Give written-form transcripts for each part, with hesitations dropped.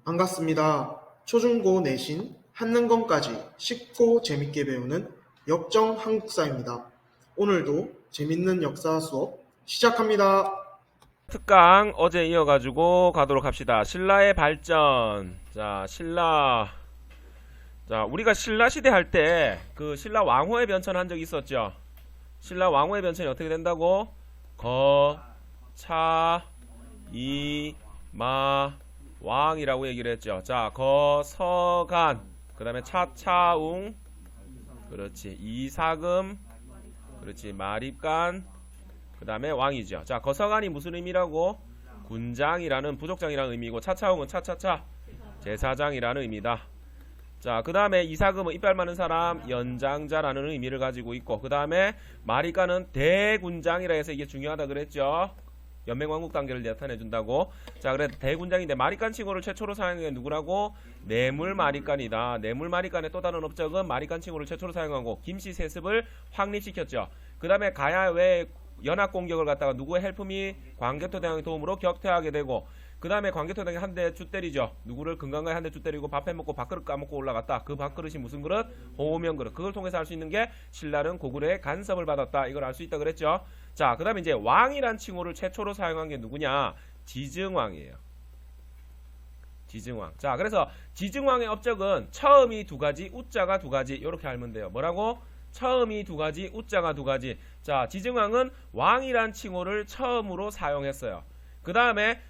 반갑습니다. 초중고 내신 한능검까지 쉽고 재밌게 배우는 역정 한국사입니다. 오늘도 재밌는 역사 수업 시작합니다. 특강 어제 이어가지고 가도록 합시다. 신라의 발전. 자, 신라. 자, 우리가 신라 시대 할 때 그 신라 왕후의 변천 한 적 있었죠. 신라 왕후의 변천이 어떻게 된다고? 거, 차, 이, 마, 왕이라고 얘기를 했죠. 자, 거, 서, 간. 그 다음에 차, 차웅. 그렇지. 이사금. 그렇지. 마립간. 그 다음에 왕이죠. 자, 거서간이 무슨 의미라고? 군장이라는 부족장이라는 의미고, 차차홍은 차차차 제사장이라는 의미다. 자, 그 다음에 이사금은 이빨 많은 사람, 연장자라는 의미를 가지고 있고, 그 다음에 마리가는 대군장이라 해서 이게 중요하다 그랬죠. 연맹왕국 단계를 나타내준다고. 자, 그래 대군장인데 마리간 칭호를 최초로 사용한 게 누구라고? 뇌물마리간이다. 뇌물마리간의 또 다른 업적은 마리간 칭호를 최초로 사용하고 김씨 세습을 확립시켰죠. 그 다음에 가야 외 연합 공격을 갖다가 누구의 헬품이 광개토대왕의 도움으로 격퇴하게 되고, 그 다음에 광개토대왕이 한 대 주 때리죠. 누구를 금강가에 한 대 주 때리고 밥 해먹고 밥그릇 까먹고 올라갔다. 그 밥그릇이 무슨 그릇? 호명 그릇. 그걸 통해서 알 수 있는 게 신라는 고구려의 간섭을 받았다. 이걸 알 수 있다 그랬죠. 자, 그 다음에 이제 왕이란 칭호를 최초로 사용한 게 누구냐? 지증왕이에요. 지증왕. 자, 그래서 지증왕의 업적은 처음이 두 가지, 우자가 두 가지. 이렇게 알면 돼요. 뭐라고? 처음이 두 가지, 우자가 두 가지. 자, 지증왕은 왕이란 칭호를 처음으로 사용했어요. 그 다음에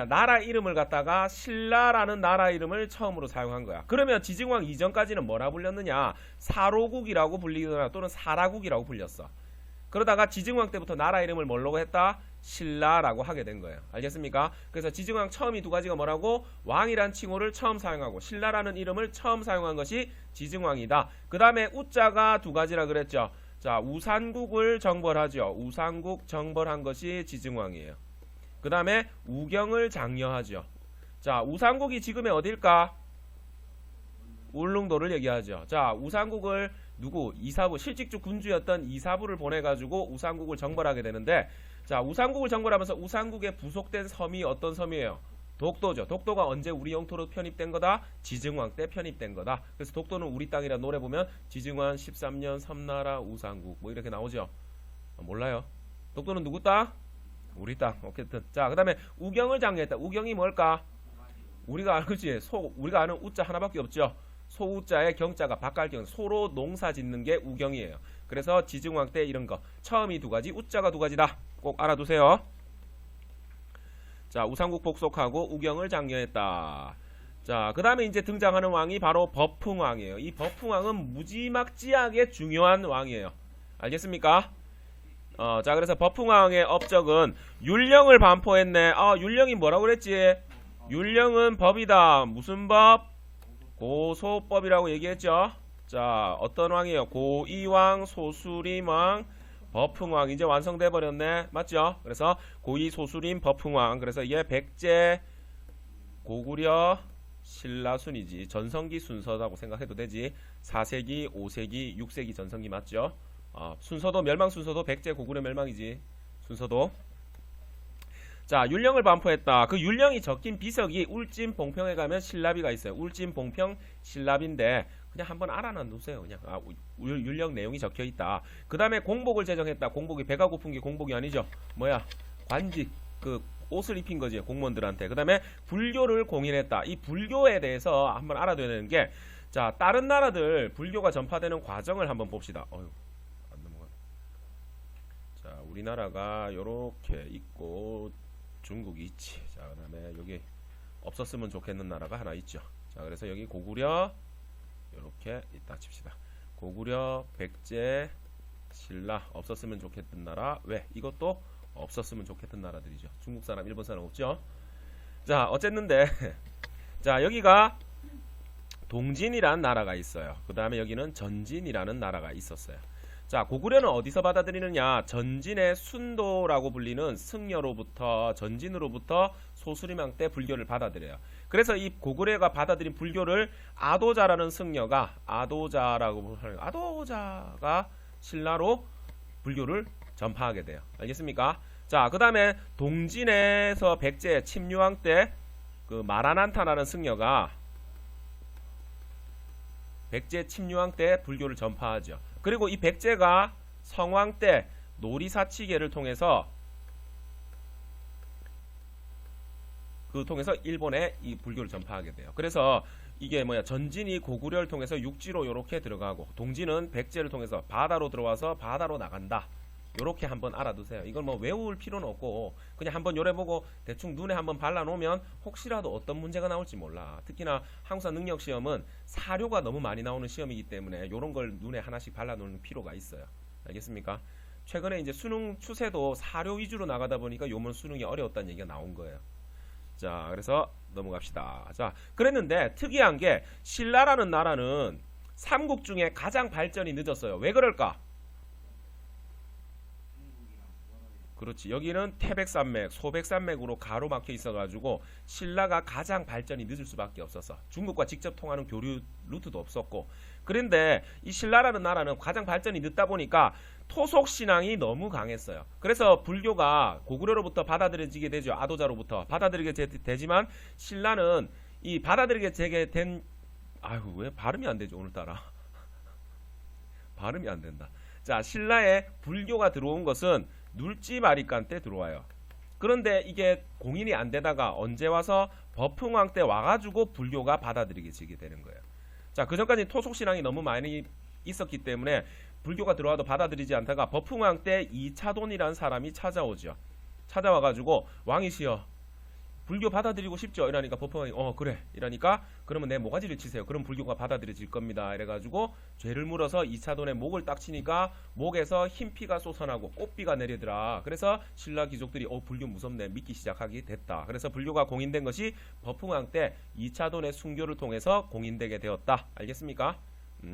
나라 이름을 갖다가 신라라는 나라 이름을 처음으로 사용한 거야. 그러면 지증왕 이전까지는 뭐라 불렸느냐? 사로국이라고 불리거나 또는 사라국이라고 불렸어. 그러다가 지증왕 때부터 나라 이름을 뭐라고 했다? 신라라고 하게 된 거예요. 알겠습니까? 그래서 지증왕 처음이 두 가지가 뭐라고? 왕이란 칭호를 처음 사용하고 신라라는 이름을 처음 사용한 것이 지증왕이다. 그 다음에 우자가 두 가지라 그랬죠. 자, 우산국을 정벌하죠. 우산국 정벌한 것이 지증왕이에요. 그 다음에 우경을 장려하죠. 자, 우산국이 지금의 어딜까? 울릉도를 얘기하죠. 자, 우산국을 누구? 이사부, 실직주 군주였던 이사부를 보내가지고 우산국을 정벌하게 되는데, 자, 우산국을 정벌하면서 우산국에 부속된 섬이 어떤 섬이에요? 독도죠. 독도가 언제 우리 영토로 편입된 거다? 지증왕 때 편입된 거다. 그래서 독도는 우리 땅이라 노래 보면 지증왕 13년 섬나라 우산국 뭐 이렇게 나오죠. 몰라요? 독도는 누구 땅? 우리 땅. 어쨌든. 자, 그 다음에 우경을 장려했다. 우경이 뭘까? 우리가 아는 우자 하나밖에 없죠. 소우자의 경자가 바깔경, 소로 농사 짓는 게 우경이에요. 그래서 지증왕 때 이런 거 처음이 두 가지, 우자가 두 가지다. 꼭 알아두세요. 자, 우상국 복속하고 우경을 장려했다. 자, 그 다음에 이제 등장하는 왕이 바로 법흥왕이에요. 이 법흥왕은 무지막지하게 중요한 왕이에요. 알겠습니까? 자, 그래서 법흥왕의 업적은 율령을 반포했네. 율령이 뭐라고 그랬지? 율령은 법이다. 무슨 법? 고소법이라고 얘기했죠. 자, 어떤 왕이에요? 고이왕, 소수림왕, 법흥왕. 이제 완성돼 버렸네. 맞죠? 그래서 고이, 소수림, 법흥왕. 그래서 이게 백제, 고구려, 신라순이지. 전성기 순서라고 생각해도 되지. 4세기, 5세기, 6세기 전성기 맞죠? 순서도 멸망 순서도 백제, 고구려 멸망이지. 순서도. 자, 율령을 반포했다. 그 율령이 적힌 비석이 울진 봉평에 가면 신라비가 있어요. 울진 봉평 신라비인데 그냥 한번 알아놔 놓으세요. 그냥 율령 내용이 적혀 있다. 그 다음에 공복을 제정했다. 공복이 배가 고픈 게 공복이 아니죠. 관직, 옷을 입힌 거지 공무원들한테. 그 다음에 불교를 공인했다. 이 불교에 대해서 한번 알아둬야 되는 게, 자, 다른 나라들 불교가 전파되는 과정을 한번 봅시다. 안 넘어가. 자, 우리나라가 요렇게 있고 중국이 있지. 자, 그 다음에 여기 없었으면 좋겠는 나라가 하나 있죠. 자, 그래서 여기 고구려 이렇게 있다 칩시다. 고구려, 백제, 신라 없었으면 좋겠던 나라. 왜? 이것도 없었으면 좋겠던 나라들이죠. 중국 사람, 일본 사람 없죠. 자, 어쨌는데 자, 여기가 동진이라는 나라가 있어요. 그 다음에 여기는 전진이라는 나라가 있었어요. 자, 고구려는 어디서 받아들이느냐? 전진의 순도라고 불리는 승려로부터, 전진으로부터 소수림왕 때 불교를 받아들여요. 그래서 이 고구려가 받아들인 불교를 아도자라는 승려가, 아도자가 신라로 불교를 전파하게 돼요. 알겠습니까? 자, 그 다음에 동진에서 백제 침유왕 때 그 마라난타라는 승려가 백제 침유왕 때 불교를 전파하죠. 그리고 이 백제가 성왕 때 노리사치계를 통해서 일본에 이 불교를 전파하게 돼요. 그래서 이게 전진이 고구려를 통해서 육지로 요렇게 들어가고 동진은 백제를 통해서 바다로 들어와서 바다로 나간다. 요렇게 한번 알아두세요. 이걸 외울 필요는 없고 그냥 한번 요래보고 대충 눈에 한번 발라놓으면 혹시라도 어떤 문제가 나올지 몰라. 특히나 한국사 능력시험은 사료가 너무 많이 나오는 시험이기 때문에 요런 걸 눈에 하나씩 발라놓는 필요가 있어요. 알겠습니까? 최근에 이제 수능 추세도 사료 위주로 나가다 보니까 요번 수능이 어려웠다는 얘기가 나온 거예요. 자, 그래서 넘어갑시다. 자, 그랬는데 특이한 게 신라라는 나라는 삼국 중에 가장 발전이 늦었어요. 왜 그럴까? 그렇지. 여기는 태백산맥, 소백산맥으로 가로막혀 있어가지고 신라가 가장 발전이 늦을 수밖에 없었어. 중국과 직접 통하는 교류 루트도 없었고. 그런데 이 신라라는 나라는 가장 발전이 늦다 보니까 토속 신앙이 너무 강했어요. 그래서 불교가 고구려로부터 받아들여지게 되죠. 아도자로부터 받아들이게 되지만 신라는 이 받아들이게 되게 된 아이고 왜 발음이 안 되죠 오늘따라. 발음이 안 된다. 자, 신라에 불교가 들어온 것은 눌지마리간 때 들어와요. 그런데 이게 공인이 안 되다가 언제 와서 버풍왕 때 와가지고 불교가 받아들이게 되는 거예요. 자, 그 전까지 토속신앙이 너무 많이 있었기 때문에 불교가 들어와도 받아들이지 않다가 버풍왕 때 이차돈이라는 사람이 찾아오죠. 찾아와가지고 왕이시여 불교 받아들이고 싶죠? 이러니까 버풍왕이 그래 이러니까 그러면 내 모가지를 치세요. 그럼 불교가 받아들여질 겁니다. 이래가지고 죄를 물어서 이차돈의 목을 딱 치니까 목에서 흰 피가 쏟아나고 꽃비가 내리더라. 그래서 신라 귀족들이 불교 무섭네 믿기 시작하게 됐다. 그래서 불교가 공인된 것이 버풍왕 때 이차돈의 순교를 통해서 공인되게 되었다. 알겠습니까?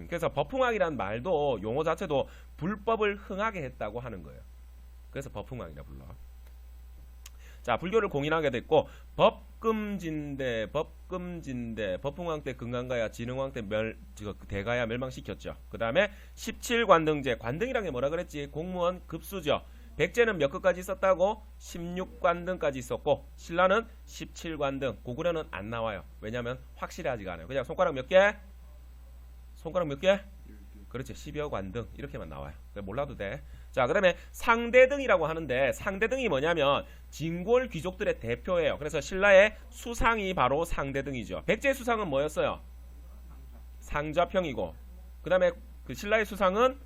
그래서 버풍왕이란 말도 용어 자체도 불법을 흥하게 했다고 하는 거예요. 그래서 버풍왕이라 불러. 자, 불교를 공인하게 됐고 법금진대 버풍왕 때 금강가야 진흥왕 때 대가야 멸망시켰죠. 그 다음에 17관등제 관등이란 게 뭐라 그랬지? 공무원 급수죠. 백제는 몇 급까지 있었다고? 16관등까지 있었고 신라는 17관등. 고구려는 안 나와요. 왜냐면 확실하지가 않아요. 그냥 손가락 몇 개? 손가락 몇 개? 그렇지. 10여 관등 이렇게만 나와요. 몰라도 돼. 자, 그 다음에 상대등이라고 하는데 상대등이 뭐냐면 진골 귀족들의 대표예요. 그래서 신라의 수상이 바로 상대등이죠. 백제의 수상은 뭐였어요? 상좌평이고 그 다음에 그 신라의 수상은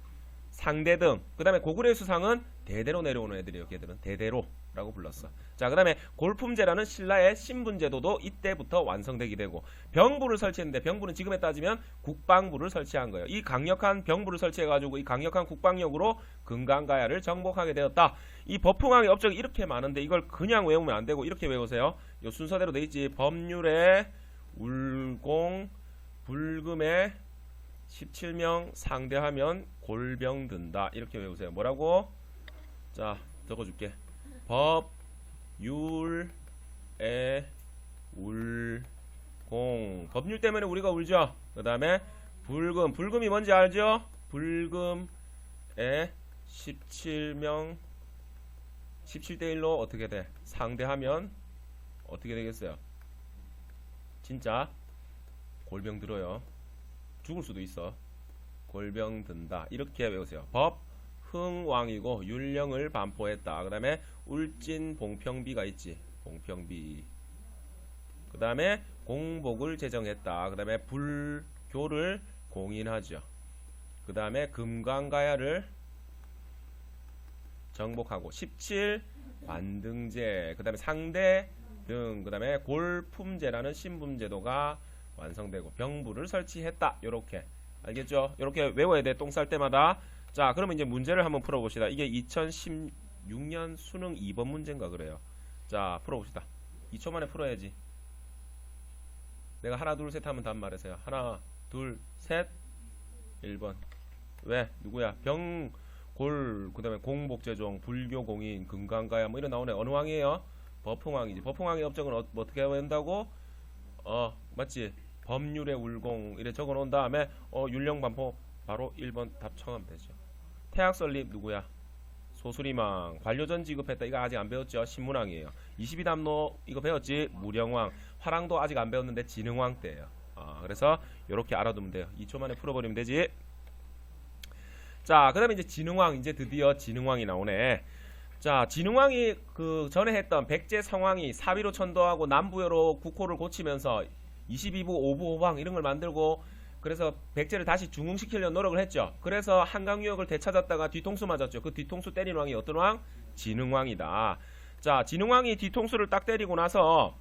상대등. 그 다음에 고구려의 수상은 대대로 내려오는 애들이에요. 걔들은 대대로라고 불렀어. 자, 그 다음에 골품제라는 신라의 신분제도도 이때부터 완성되게 되고 병부를 설치했는데 병부는 지금에 따지면 국방부를 설치한 거예요. 이 강력한 병부를 설치해가지고 이 강력한 국방력으로 금강가야를 정복하게 되었다. 이 버풍왕의 업적이 이렇게 많은데 이걸 그냥 외우면 안 되고 이렇게 외우세요. 이 순서대로 돼 있지. 법률에 울공 불금에 17명 상대하면 골병 든다. 이렇게 외우세요. 뭐라고? 자, 적어줄게. 법률에 울공. 법률 때문에 우리가 울죠. 그 다음에 불금. 불금이 뭔지 알죠? 불금에 17명 17대1로 어떻게 돼? 상대하면 어떻게 되겠어요? 진짜 골병 들어요. 죽을 수도 있어. 골병 든다. 이렇게 외우세요. 법 흥왕이고 율령을 반포했다. 그 다음에 울진 봉평비가 있지. 봉평비. 그 다음에 공복을 제정했다. 그 다음에 불교를 공인하죠. 그 다음에 금강가야를 정복하고 17관등제. 그 다음에 상대등. 그 다음에 골품제라는 신분제도가 완성되고 병부를 설치했다. 요렇게 알겠죠? 요렇게 외워야 돼. 똥 쌀 때마다. 자, 그러면 이제 문제를 한번 풀어봅시다. 이게 2016년 수능 2번 문제인가 그래요. 자, 풀어봅시다. 2초 만에 풀어야지. 내가 하나 둘 셋 하면 답 말해서요. 하나 둘 셋 1번. 왜? 누구야? 병골 그 다음에 공복제종 불교공인 금강가야 뭐 이런 나오네. 어느 왕이에요? 버풍왕이지. 버풍왕의 업적은 어떻게 한다고? 맞지? 법률의 울공 이래 적어 놓은 다음에 율령 반포 바로 1번 답 청하면 되죠. 태학 설립 누구야? 소수리망. 관료전 지급했다. 이거 아직 안 배웠죠? 신문왕이에요. 22담로 이거 배웠지? 무령왕. 화랑도 아직 안 배웠는데 진흥왕 때예요. 그래서 이렇게 알아두면 돼요. 2초 만에 풀어버리면 되지. 자, 그 다음에 이제 진흥왕. 이제 드디어 진흥왕이 나오네. 자, 진흥왕이 그 전에 했던 백제 성왕이 사위로 천도하고 남부여로 국호를 고치면서 22부 5부 5방 이런 걸 만들고, 그래서 백제를 다시 중흥시키려는 노력을 했죠. 그래서 한강 유역을 되찾았다가 뒤통수 맞았죠. 그 뒤통수 때린 왕이 어떤 왕? 진흥왕이다. 자, 진흥왕이 뒤통수를 딱 때리고 나서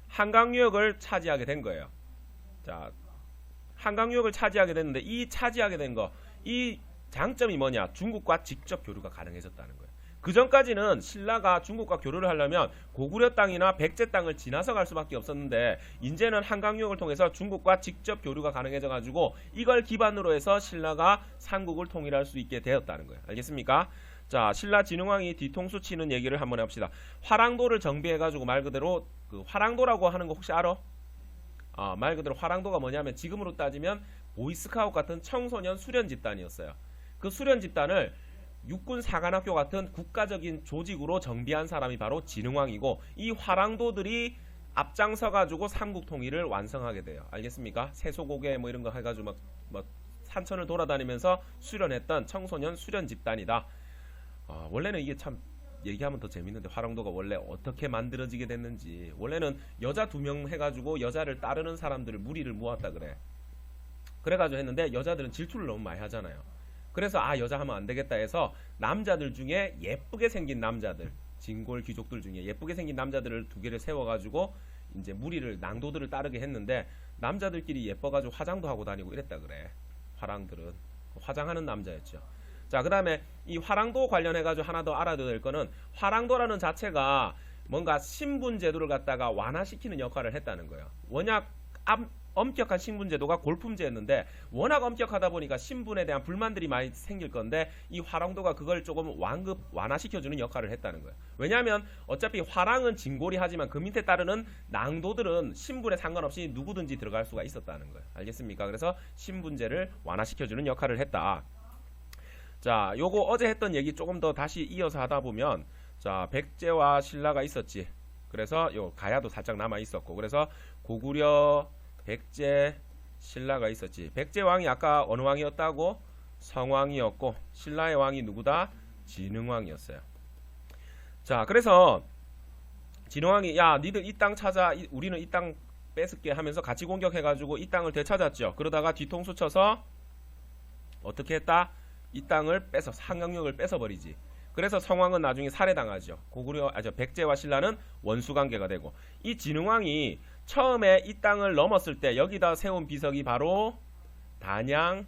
한강 유역을 차지하게 된 거예요. 자, 한강 유역을 차지하게 됐는데, 이 차지하게 된 거, 이 장점이 뭐냐? 중국과 직접 교류가 가능해졌다는 거예요. 그 전까지는 신라가 중국과 교류를 하려면 고구려 땅이나 백제 땅을 지나서 갈 수밖에 없었는데, 이제는 한강유역을 통해서 중국과 직접 교류가 가능해져 가지고 이걸 기반으로 해서 신라가 삼국을 통일할 수 있게 되었다는 거예요. 알겠습니까? 자, 신라 진흥왕이 뒤통수 치는 얘기를 한번 해봅시다. 화랑도를 정비해 가지고, 말 그대로 그 화랑도라고 하는 거 혹시 알아? 말 그대로 화랑도가 뭐냐면 지금으로 따지면 보이스카우트 같은 청소년 수련 집단이었어요. 그 수련 집단을 육군 사관학교 같은 국가적인 조직으로 정비한 사람이 바로 진흥왕이고, 이 화랑도들이 앞장서 가지고 삼국 통일을 완성하게 돼요. 알겠습니까? 세소고개 뭐 이런 거 해가지고 막 산천을 돌아다니면서 수련했던 청소년 수련 집단이다. 원래는 이게 참 얘기하면 더 재밌는데, 화랑도가 원래 어떻게 만들어지게 됐는지. 원래는 여자 2명 해가지고 여자를 따르는 사람들을 무리를 모았다 그래. 그래가지고 했는데, 여자들은 질투를 너무 많이 하잖아요. 그래서 여자 하면 안 되겠다 해서 남자들 중에 예쁘게 생긴 남자들, 진골 귀족들 중에 예쁘게 생긴 남자들을 2개를 세워가지고 이제 무리를, 낭도들을 따르게 했는데, 남자들끼리 예뻐가지고 화장도 하고 다니고 이랬다 그래. 화랑들은 화장하는 남자였죠. 자, 그 다음에 이 화랑도 관련해가지고 하나 더 알아둬야 될 거는, 화랑도라는 자체가 뭔가 신분 제도를 갖다가 완화시키는 역할을 했다는 거예요. 워낙 엄격한 신분제도가 골품제였는데, 워낙 엄격하다 보니까 신분에 대한 불만들이 많이 생길 건데, 이 화랑도가 그걸 조금 완화시켜주는 역할을 했다는 거예요. 왜냐하면 어차피 화랑은 진골이 하지만 그 밑에 따르는 낭도들은 신분에 상관없이 누구든지 들어갈 수가 있었다는 거예요. 알겠습니까? 그래서 신분제를 완화시켜주는 역할을 했다. 자, 요거 어제 했던 얘기 조금 더 다시 이어서 하다 보면, 자, 백제와 신라가 있었지. 그래서 요 가야도 살짝 남아 있었고, 그래서 고구려, 백제, 신라가 있었지. 백제 왕이 아까 어느 왕이었다고? 성왕이었고, 신라의 왕이 누구다? 진흥왕이었어요. 자, 그래서 진흥왕이, 야, 니들 이 땅 찾아, 우리는 이 땅 뺏을게 하면서 같이 공격해가지고 이 땅을 되찾았죠. 그러다가 뒤통수 쳐서 어떻게 했다? 이 땅을 뺏어, 한강역을 뺏어버리지. 그래서 성왕은 나중에 살해당하죠. 백제와 신라는 원수관계가 되고, 이 진흥왕이 처음에 이 땅을 넘었을 때 여기다 세운 비석이 바로 단양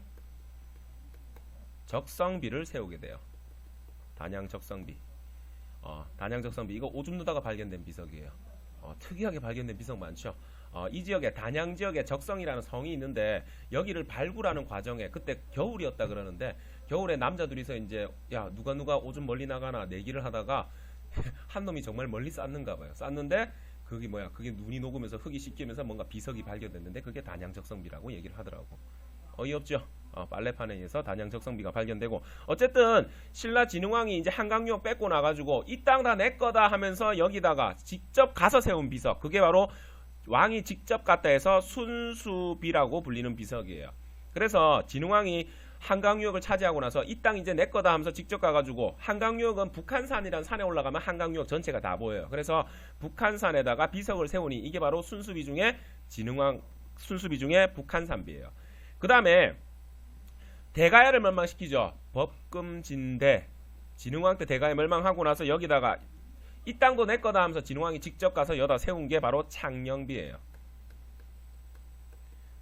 적성비를 세우게 돼요. 단양 적성비. 단양 적성비, 이거 오줌 누다가 발견된 비석이에요. 특이하게 발견된 비석 많죠. 이 지역에, 단양 지역에 적성이라는 성이 있는데, 여기를 발굴하는 과정에, 그때 겨울이었다 그러는데, 겨울에 남자들이서 이제 야, 누가 오줌 멀리 나가나 내기를 하다가 한 놈이 정말 멀리 쌌는가 봐요. 쌌는데 그게 눈이 녹으면서 흙이 씻기면서 뭔가 비석이 발견됐는데, 그게 단양 적성비라고 얘기를 하더라고. 어이없죠. 빨래판에 의해서 단양 적성비가 발견되고, 어쨌든 신라 진흥왕이 이제 한강유역 뺏고 나가지고 이 땅 다 내 거다 하면서 여기다가 직접 가서 세운 비석, 그게 바로 왕이 직접 갔다 해서 순수비라고 불리는 비석이에요. 그래서 진흥왕이 한강유역을 차지하고 나서 이 땅 이제 내 거다 하면서 직접 가가지고, 한강유역은 북한산이라는 산에 올라가면 한강유역 전체가 다 보여요. 그래서 북한산에다가 비석을 세우니 이게 바로 순수비 중에 순수비 중에 북한산비예요. 그 다음에 대가야를 멸망시키죠. 법금진대. 진흥왕 때 대가야 멸망하고 나서 여기다가 이 땅도 내 거다 하면서 진흥왕이 직접 가서 여다 세운 게 바로 창녕비예요.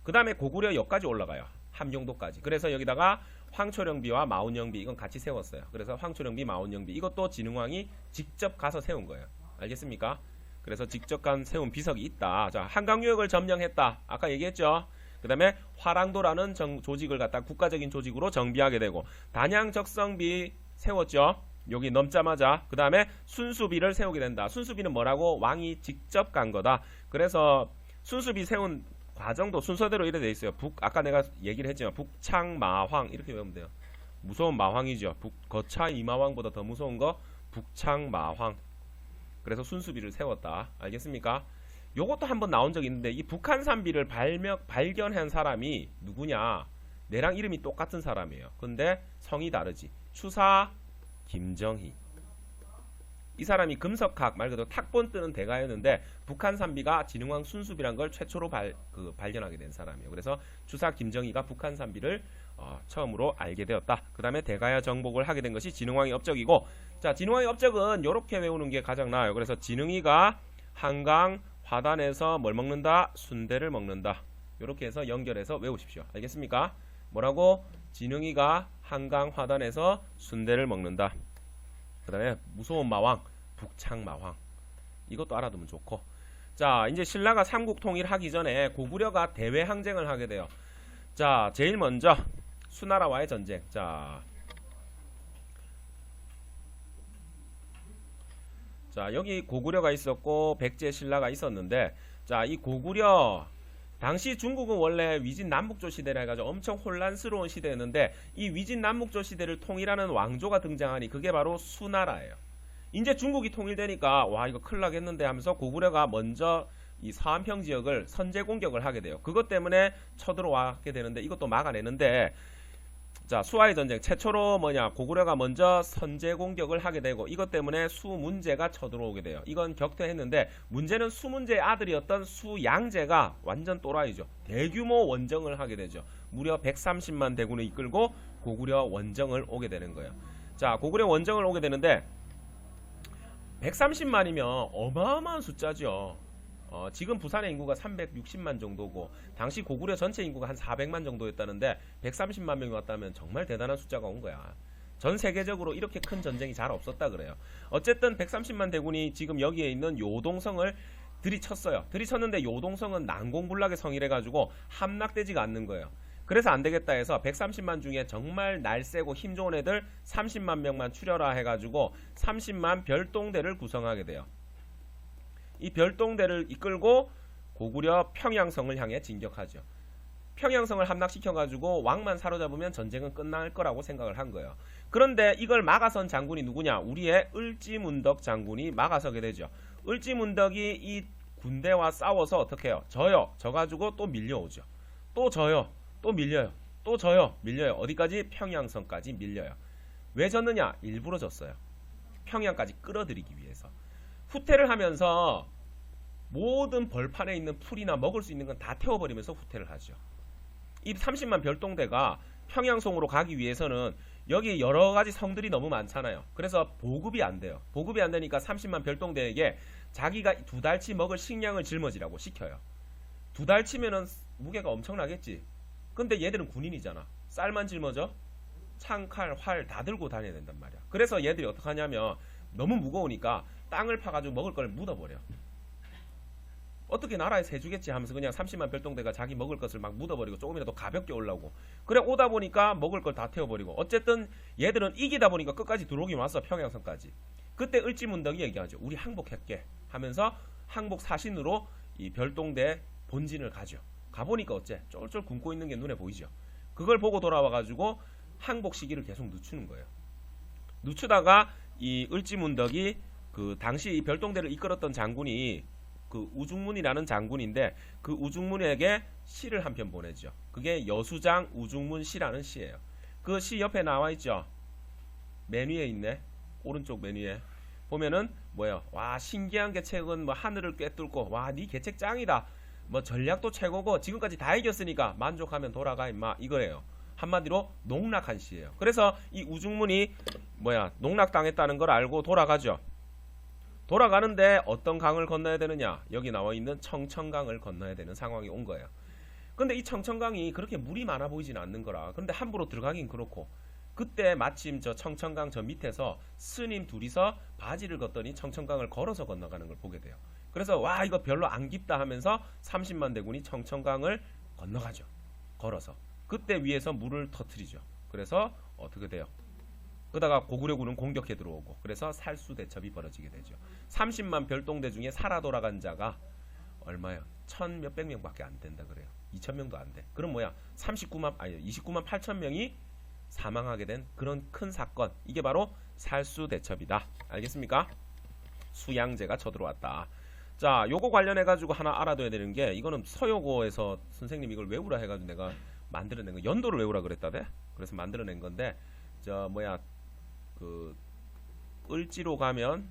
그 다음에 고구려역까지 올라가요. 함용도까지. 그래서 여기다가 황초령비와 마운영비, 이건 같이 세웠어요. 그래서 황초령비, 마운영비, 이것도 진흥왕이 직접 가서 세운 거예요. 알겠습니까? 그래서 직접 간 세운 비석이 있다. 자, 한강유역을 점령했다. 아까 얘기했죠. 그 다음에 화랑도라는 조직을 갖다 국가적인 조직으로 정비하게 되고, 단양적성비 세웠죠. 여기 넘자마자 그 다음에 순수비를 세우게 된다. 순수비는 뭐라고? 왕이 직접 간 거다. 그래서 순수비 세운 과정도 순서대로 이래 돼 있어요. 아까 내가 얘기를 했지만 북창마황 이렇게 외우면 돼요. 무서운 마황이죠. 거차 이마왕보다 더 무서운 거 북창마황. 그래서 순수비를 세웠다. 알겠습니까? 요것도 한번 나온 적이 있는데 이 북한산비를 발견한 사람이 누구냐? 내랑 이름이 똑같은 사람이에요. 근데 성이 다르지. 추사 김정희. 이 사람이 금석학 말 그대로 탁본 뜨는 대가였는데 북한산비가 진흥왕 순수비란 걸 최초로 발견하게 된 사람이에요. 그래서 추사 김정희가 북한산비를 처음으로 알게 되었다. 그 다음에 대가야 정복을 하게 된 것이 진흥왕의 업적이고, 자, 진흥왕의 업적은 이렇게 외우는 게 가장 나아요. 그래서 진흥이가 한강 화단에서 뭘 먹는다? 순대를 먹는다. 이렇게 해서 연결해서 외우십시오. 알겠습니까? 뭐라고? 진흥이가 한강 화단에서 순대를 먹는다. 그 다음에 무서운 마왕, 북창마왕. 이것도 알아두면 좋고. 자, 이제 신라가 삼국 통일하기 전에 고구려가 대외 항쟁을 하게 돼요. 자, 제일 먼저 수나라와의 전쟁. 자, 여기 고구려가 있었고 백제 신라가 있었는데, 자, 이 고구려 당시 중국은 원래 위진 남북조 시대라 해가지고 엄청 혼란스러운 시대였는데, 이 위진 남북조 시대를 통일하는 왕조가 등장하니 그게 바로 수나라예요. 이제 중국이 통일되니까 와, 이거 큰일 나겠는데 하면서 고구려가 먼저 이 서안평 지역을 선제 공격을 하게 돼요. 그것 때문에 쳐들어왔게 되는데 이것도 막아내는데, 자, 수화의 전쟁 최초로 고구려가 먼저 선제 공격을 하게 되고 이것 때문에 수문제가 쳐들어오게 돼요. 이건 격퇴했는데, 문제는 수문제의 아들이었던 수양제가 완전 또라이죠. 대규모 원정을 하게 되죠. 무려 130만 대군을 이끌고 고구려 원정을 오게 되는 거예요. 자, 고구려 원정을 오게 되는데 130만이면 어마어마한 숫자죠. 지금 부산의 인구가 360만 정도고 당시 고구려 전체 인구가 한 400만 정도였다는데 130만 명이 왔다면 정말 대단한 숫자가 온 거야. 전 세계적으로 이렇게 큰 전쟁이 잘 없었다 그래요. 어쨌든 130만 대군이 지금 여기에 있는 요동성을 들이쳤어요. 들이쳤는데 요동성은 난공불락의 성이래 가지고 함락되지가 않는 거예요. 그래서 안 되겠다 해서 130만 중에 정말 날쌔고 힘 좋은 애들 30만 명만 추려라 해가지고 30만 별동대를 구성하게 돼요. 이 별동대를 이끌고 고구려 평양성을 향해 진격하죠. 평양성을 함락시켜가지고 왕만 사로잡으면 전쟁은 끝날 거라고 생각을 한 거예요. 그런데 이걸 막아선 장군이 누구냐? 우리의 을지문덕 장군이 막아서게 되죠. 을지문덕이 이 군대와 싸워서 어떻게 해요? 져요. 져가지고 또 밀려오죠. 또 져요. 또 밀려요. 또 져요. 밀려요. 어디까지? 평양성까지 밀려요. 왜 졌느냐? 일부러 졌어요. 평양까지 끌어들이기 위해서. 후퇴를 하면서 모든 벌판에 있는 풀이나 먹을 수 있는 건 다 태워버리면서 후퇴를 하죠. 이 30만 별동대가 평양성으로 가기 위해서는 여기 여러 가지 성들이 너무 많잖아요. 그래서 보급이 안 돼요. 보급이 안 되니까 30만 별동대에게 자기가 2달치 먹을 식량을 짊어지라고 시켜요. 2달치면은 무게가 엄청나겠지. 근데 얘들은 군인이잖아. 쌀만 짊어져? 창, 칼, 활 다 들고 다녀야 된단 말이야. 그래서 얘들이 어떻게 하냐면 너무 무거우니까 땅을 파가지고 먹을 걸 묻어버려. 어떻게 나라에 세주겠지 하면서 그냥 30만 별동대가 자기 먹을 것을 막 묻어버리고 조금이라도 가볍게 올라오고, 그래 오다 보니까 먹을 걸 다 태워버리고, 어쨌든 얘들은 이기다 보니까 끝까지 들어오긴 왔어. 평양성까지. 그때 을지문덕이 얘기하죠. 우리 항복할게 하면서 항복 사신으로 이 별동대 본진을 가죠. 가보니까 어째? 쫄쫄 굶고 있는 게 눈에 보이죠. 그걸 보고 돌아와가지고 항복 시기를 계속 늦추는 거예요. 늦추다가 이 을지문덕이 그 당시 이 별동대를 이끌었던 장군이 그 우중문이라는 장군인데, 그 우중문에게 시를 한 편 보내죠. 그게 여수장 우중문 시라는 시예요. 그 시 옆에 나와 있죠. 맨 위에 있네. 오른쪽 맨 위에 보면은 뭐예요? 와, 신기한 계책은 뭐 하늘을 꿰뚫고, 와, 네 계책 짱이다. 뭐 전략도 최고고 지금까지 다 이겼으니까 만족하면 돌아가 임마, 이거예요. 한마디로 농락한 시예요. 그래서 이 우중문이 농락당했다는 걸 알고 돌아가죠. 돌아가는데 어떤 강을 건너야 되느냐? 여기 나와 있는 청천강을 건너야 되는 상황이 온 거예요. 근데 이 청천강이 그렇게 물이 많아 보이진 않는 거라. 그런데 함부로 들어가긴 그렇고, 그때 마침 저 청천강 저 밑에서 스님 둘이서 바지를 걷더니 청천강을 걸어서 건너가는 걸 보게 돼요. 그래서 와, 이거 별로 안 깊다 하면서 30만 대군이 청천강을 건너가죠. 걸어서. 그때 위에서 물을 터뜨리죠. 그래서 어떻게 돼요? 그러다가 고구려군은 공격해 들어오고, 그래서 살수대첩이 벌어지게 되죠. 30만 별동대 중에 살아 돌아간 자가 얼마야? 1000몇백 명밖에 안 된다 그래요. 2000명도 안 돼. 그럼 29만 8천 명이 사망하게 된 그런 큰 사건. 이게 바로 살수대첩이다. 알겠습니까? 수양제가 쳐들어왔다. 자, 요거 관련해 가지고 하나 알아둬야 되는 게, 이거는 서여고에서 선생님 이걸 외우라 해가지고 내가 만들어낸 거, 연도를 외우라 그랬다대. 그래서 만들어낸 건데, 그 을지로 가면,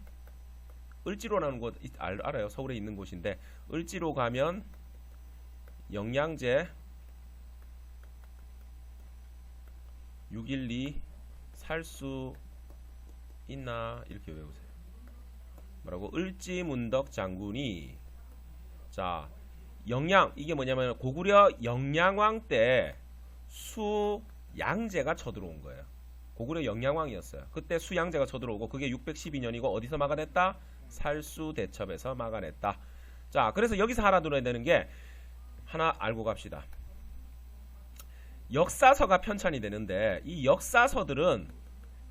을지로라는 곳 알아요? 서울에 있는 곳인데, 을지로 가면 영양제 612 살 수 있나 이렇게 외우세요. 뭐라고? 을지문덕 장군이, 자, 영양, 이게 뭐냐면 고구려 영양왕 때 수양제가 쳐들어온 거예요. 고구려 영양왕이었어요. 그때 수양제가 쳐들어오고, 그게 612년이고 어디서 막아냈다? 살수대첩에서 막아냈다. 자, 그래서 여기서 알아둬야 되는 게 하나 알고 갑시다. 역사서가 편찬이 되는데, 이 역사서들은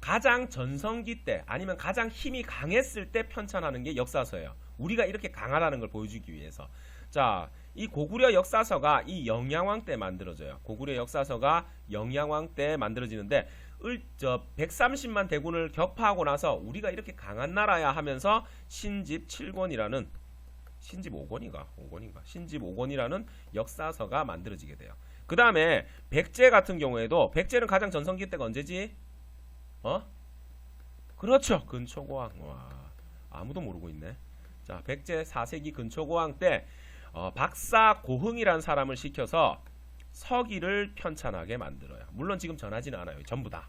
가장 전성기 때 아니면 가장 힘이 강했을 때 편찬하는 게 역사서예요. 우리가 이렇게 강하다는 걸 보여주기 위해서. 자, 이 고구려 역사서가 이 영양왕 때 만들어져요. 고구려 역사서가 영양왕 때 만들어지는데, 130만 대군을 격파하고 나서 우리가 이렇게 강한 나라야 하면서 신집 7권이라는, 신집 5권인가? 신집 5권이라는 역사서가 만들어지게 돼요. 그 다음에 백제 같은 경우에도, 백제는 가장 전성기 때가 언제지? 그렇죠. 근초고왕. 와, 아무도 모르고 있네. 자, 백제 4세기 근초고왕 때 박사 고흥이라는 사람을 시켜서 서기를 편찬하게 만들어요. 물론 지금 전하지는 않아요. 전부 다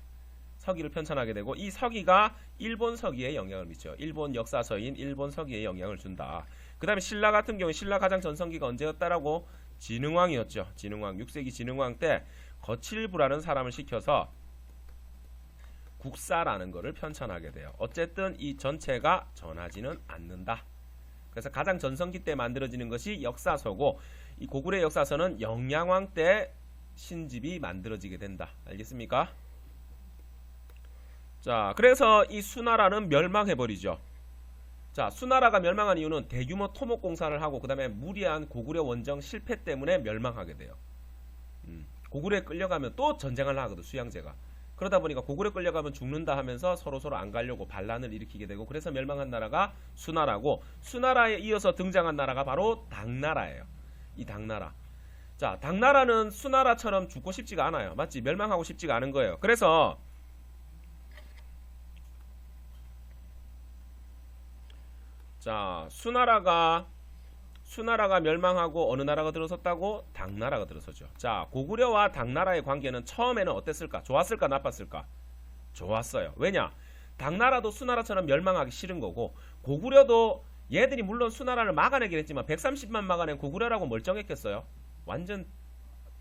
서기를 편찬하게 되고, 이 서기가 일본 서기에 영향을 미쳐. 일본 역사서인 일본 서기에 영향을 준다. 그 다음에 신라 같은 경우에, 신라 가장 전성기가 언제였다라고? 진흥왕이었죠. 진흥왕, 6세기 진흥왕 때 거칠부라는 사람을 시켜서 국사라는 거를 편찬하게 돼요. 어쨌든 이 전체가 전하지는 않는다. 그래서 가장 전성기 때 만들어지는 것이 역사서고, 이 고구려 역사서는 영양왕 때 신집이 만들어지게 된다. 알겠습니까? 자, 그래서 이 수나라는 멸망해버리죠. 자, 수나라가 멸망한 이유는 대규모 토목공사를 하고, 그 다음에 무리한 고구려 원정 실패 때문에 멸망하게 돼요. 고구려에 끌려가면 또 전쟁을 하거든, 수양제가. 그러다 보니까 고구려 끌려가면 죽는다 하면서 서로 안 가려고 반란을 일으키게 되고, 그래서 멸망한 나라가 수나라고, 수나라에 이어서 등장한 나라가 바로 당나라예요. 이 당나라. 자, 당나라는 수나라처럼 죽고 싶지가 않아요. 맞지? 멸망하고 싶지가 않은 거예요. 그래서 자, 수나라가 멸망하고 어느 나라가 들어섰다고? 당나라가 들어서죠. 자, 고구려와 당나라의 관계는 처음에는 어땠을까? 좋았을까? 나빴을까? 좋았어요. 왜냐? 당나라도 수나라처럼 멸망하기 싫은 거고, 고구려도 얘들이 물론 수나라를 막아내긴 했지만 130만 막아낸 고구려라고 멀쩡했겠어요? 완전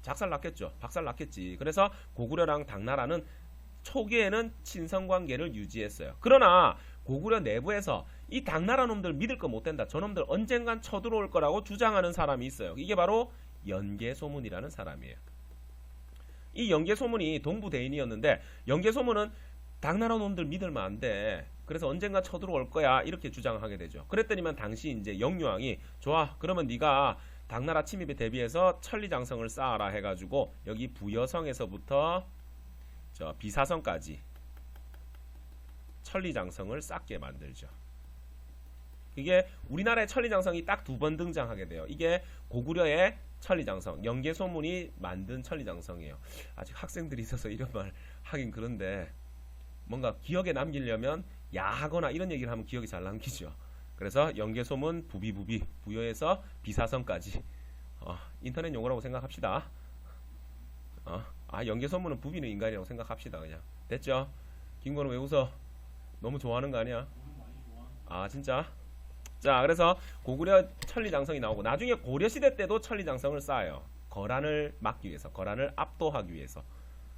작살났겠죠. 박살났겠지. 그래서 고구려랑 당나라는 초기에는 친선관계를 유지했어요. 그러나 고구려 내부에서 이 당나라 놈들 믿을 거 못 된다. 저놈들 언젠간 쳐들어올 거라고 주장하는 사람이 있어요. 이게 바로 연개소문이라는 사람이에요. 이 연개소문이 동부대인이었는데, 연개소문은 당나라 놈들 믿으면 안 돼. 그래서 언젠가 쳐들어올 거야. 이렇게 주장하게 되죠. 그랬더니만 당시 이제 영유왕이, 좋아, 그러면 네가 당나라 침입에 대비해서 천리장성을 쌓아라 해가지고, 여기 부여성에서부터 저 비사성까지 천리장성을 쌓게 만들죠. 이게 우리나라의 천리장성이 딱 2번 등장하게 돼요. 이게 고구려의 천리장성, 연개소문이 만든 천리장성이에요. 아직 학생들이 있어서 이런 말 하긴 그런데, 뭔가 기억에 남기려면 야하거나 이런 얘기를 하면 기억이 잘 남기죠. 그래서 연개소문, 부비부비, 부여에서 비사성까지, 인터넷 용어라고 생각합시다. 연개소문은 부비는 인간이라고 생각합시다. 그냥 됐죠? 김건우 왜 웃어? 너무 좋아하는 거 아니야? 진짜? 자, 그래서 고구려 천리장성이 나오고, 나중에 고려시대 때도 천리장성을 쌓아요. 거란을 막기 위해서, 거란을 압도하기 위해서,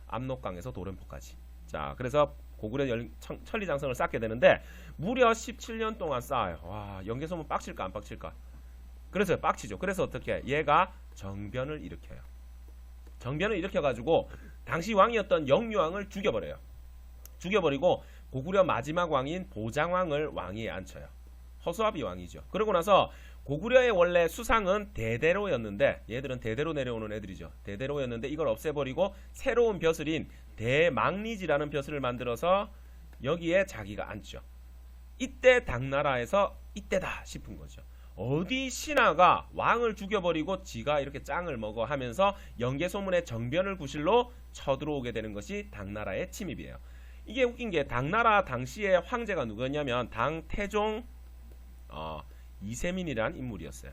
압록강에서 도련포까지. 자, 그래서 고구려 천리장성을 쌓게 되는데, 무려 17년 동안 쌓아요. 와, 연개소문 빡칠까 안 빡칠까? 그래서 빡치죠. 그래서 어떻게? 얘가 정변을 일으켜요. 정변을 일으켜가지고 당시 왕이었던 영유왕을 죽여버려요. 죽여버리고 고구려 마지막 왕인 보장왕을 왕위에 앉혀요. 허수아비 왕이죠. 그러고 나서 고구려의 원래 수상은 대대로였는데, 얘들은 대대로 내려오는 애들이죠. 대대로였는데 이걸 없애버리고 새로운 벼슬인 대망리지라는 벼슬을 만들어서 여기에 자기가 앉죠. 이때 당나라에서 이때다 싶은 거죠. 어디 신하가 왕을 죽여버리고 지가 이렇게 짱을 먹어 하면서 영계소문의 정변을 구실로 쳐들어오게 되는 것이 당나라의 침입이에요. 이게 웃긴 게 당나라 당시의 황제가 누구였냐면 당태종 이세민이란 인물이었어요.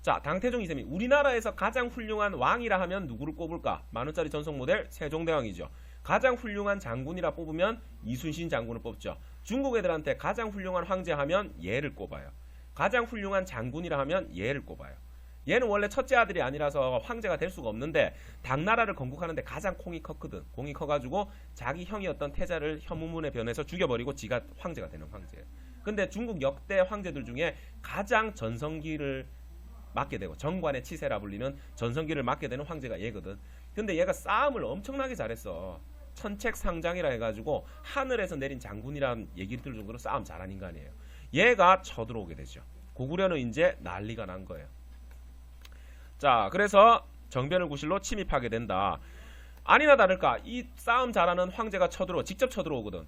자, 당태종 이세민. 우리나라에서 가장 훌륭한 왕이라 하면 누구를 꼽을까? 만원짜리 전속 모델 세종대왕이죠. 가장 훌륭한 장군이라 뽑으면 이순신 장군을 뽑죠. 중국 애들한테 가장 훌륭한 황제 하면 얘를 꼽아요. 가장 훌륭한 장군이라 하면 얘를 꼽아요. 얘는 원래 첫째 아들이 아니라서 황제가 될 수가 없는데 당나라를 건국하는데 가장 공이 컸거든. 공이 커가지고 자기 형이었던 태자를 혐우문에 변해서 죽여버리고 지가 황제가 되는 황제예요. 근데 중국 역대 황제들 중에 가장 전성기를 맡게 되고 정관의 치세라 불리는 전성기를 맡게 되는 황제가 얘거든. 근데 얘가 싸움을 엄청나게 잘했어. 천책상장이라 해가지고 하늘에서 내린 장군이란 얘기를 들을 정도로 싸움 잘한 인간이에요. 얘가 쳐들어오게 되죠. 고구려는 이제 난리가 난 거예요. 자, 그래서 정변을 구실로 침입하게 된다. 아니나 다를까 이 싸움 잘하는 황제가 직접 쳐들어오거든.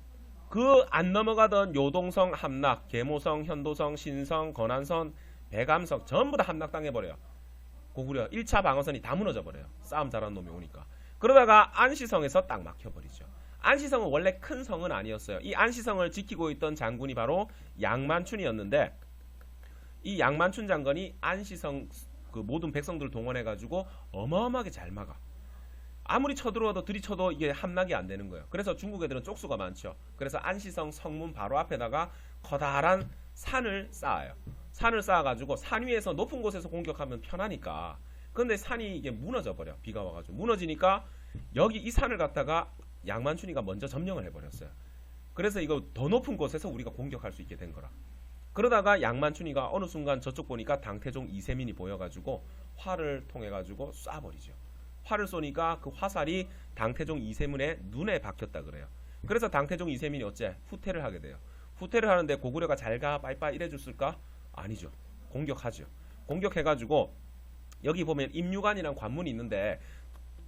그 안 넘어가던 요동성 함락, 계모성, 현도성, 신성, 건안선, 배감성 전부 다 함락당해버려요. 고구려 1차 방어선이 다 무너져버려요. 싸움 잘하는 놈이 오니까. 그러다가 안시성에서 딱 막혀버리죠. 안시성은 원래 큰 성은 아니었어요. 이 안시성을 지키고 있던 장군이 바로 양만춘이었는데 이 양만춘 장군이 안시성 그 모든 백성들을 동원해가지고 어마어마하게 잘 막아. 아무리 쳐들어와도 들이쳐도 이게 함락이 안 되는 거예요. 그래서 중국 애들은 쪽수가 많죠. 그래서 안시성 성문 바로 앞에다가 커다란 산을 쌓아요. 산을 쌓아가지고 산 위에서 높은 곳에서 공격하면 편하니까. 근데 산이 이게 무너져 버려. 비가 와가지고 무너지니까 여기 이 산을 갖다가 양만춘이가 먼저 점령을 해버렸어요. 그래서 이거 더 높은 곳에서 우리가 공격할 수 있게 된 거라. 그러다가 양만춘이가 어느 순간 저쪽 보니까 당태종 이세민이 보여가지고 활을 통해가지고 쏴버리죠. 활을 쏘니까 그 화살이 당태종 이세민의 눈에 박혔다 그래요. 그래서 당태종 이세민이 어째 후퇴를 하게 돼요. 후퇴를 하는데 고구려가 잘가 빠이빠이 이래줬을까? 아니죠. 공격하죠. 공격해가지고 여기 보면 임유관이라는 관문이 있는데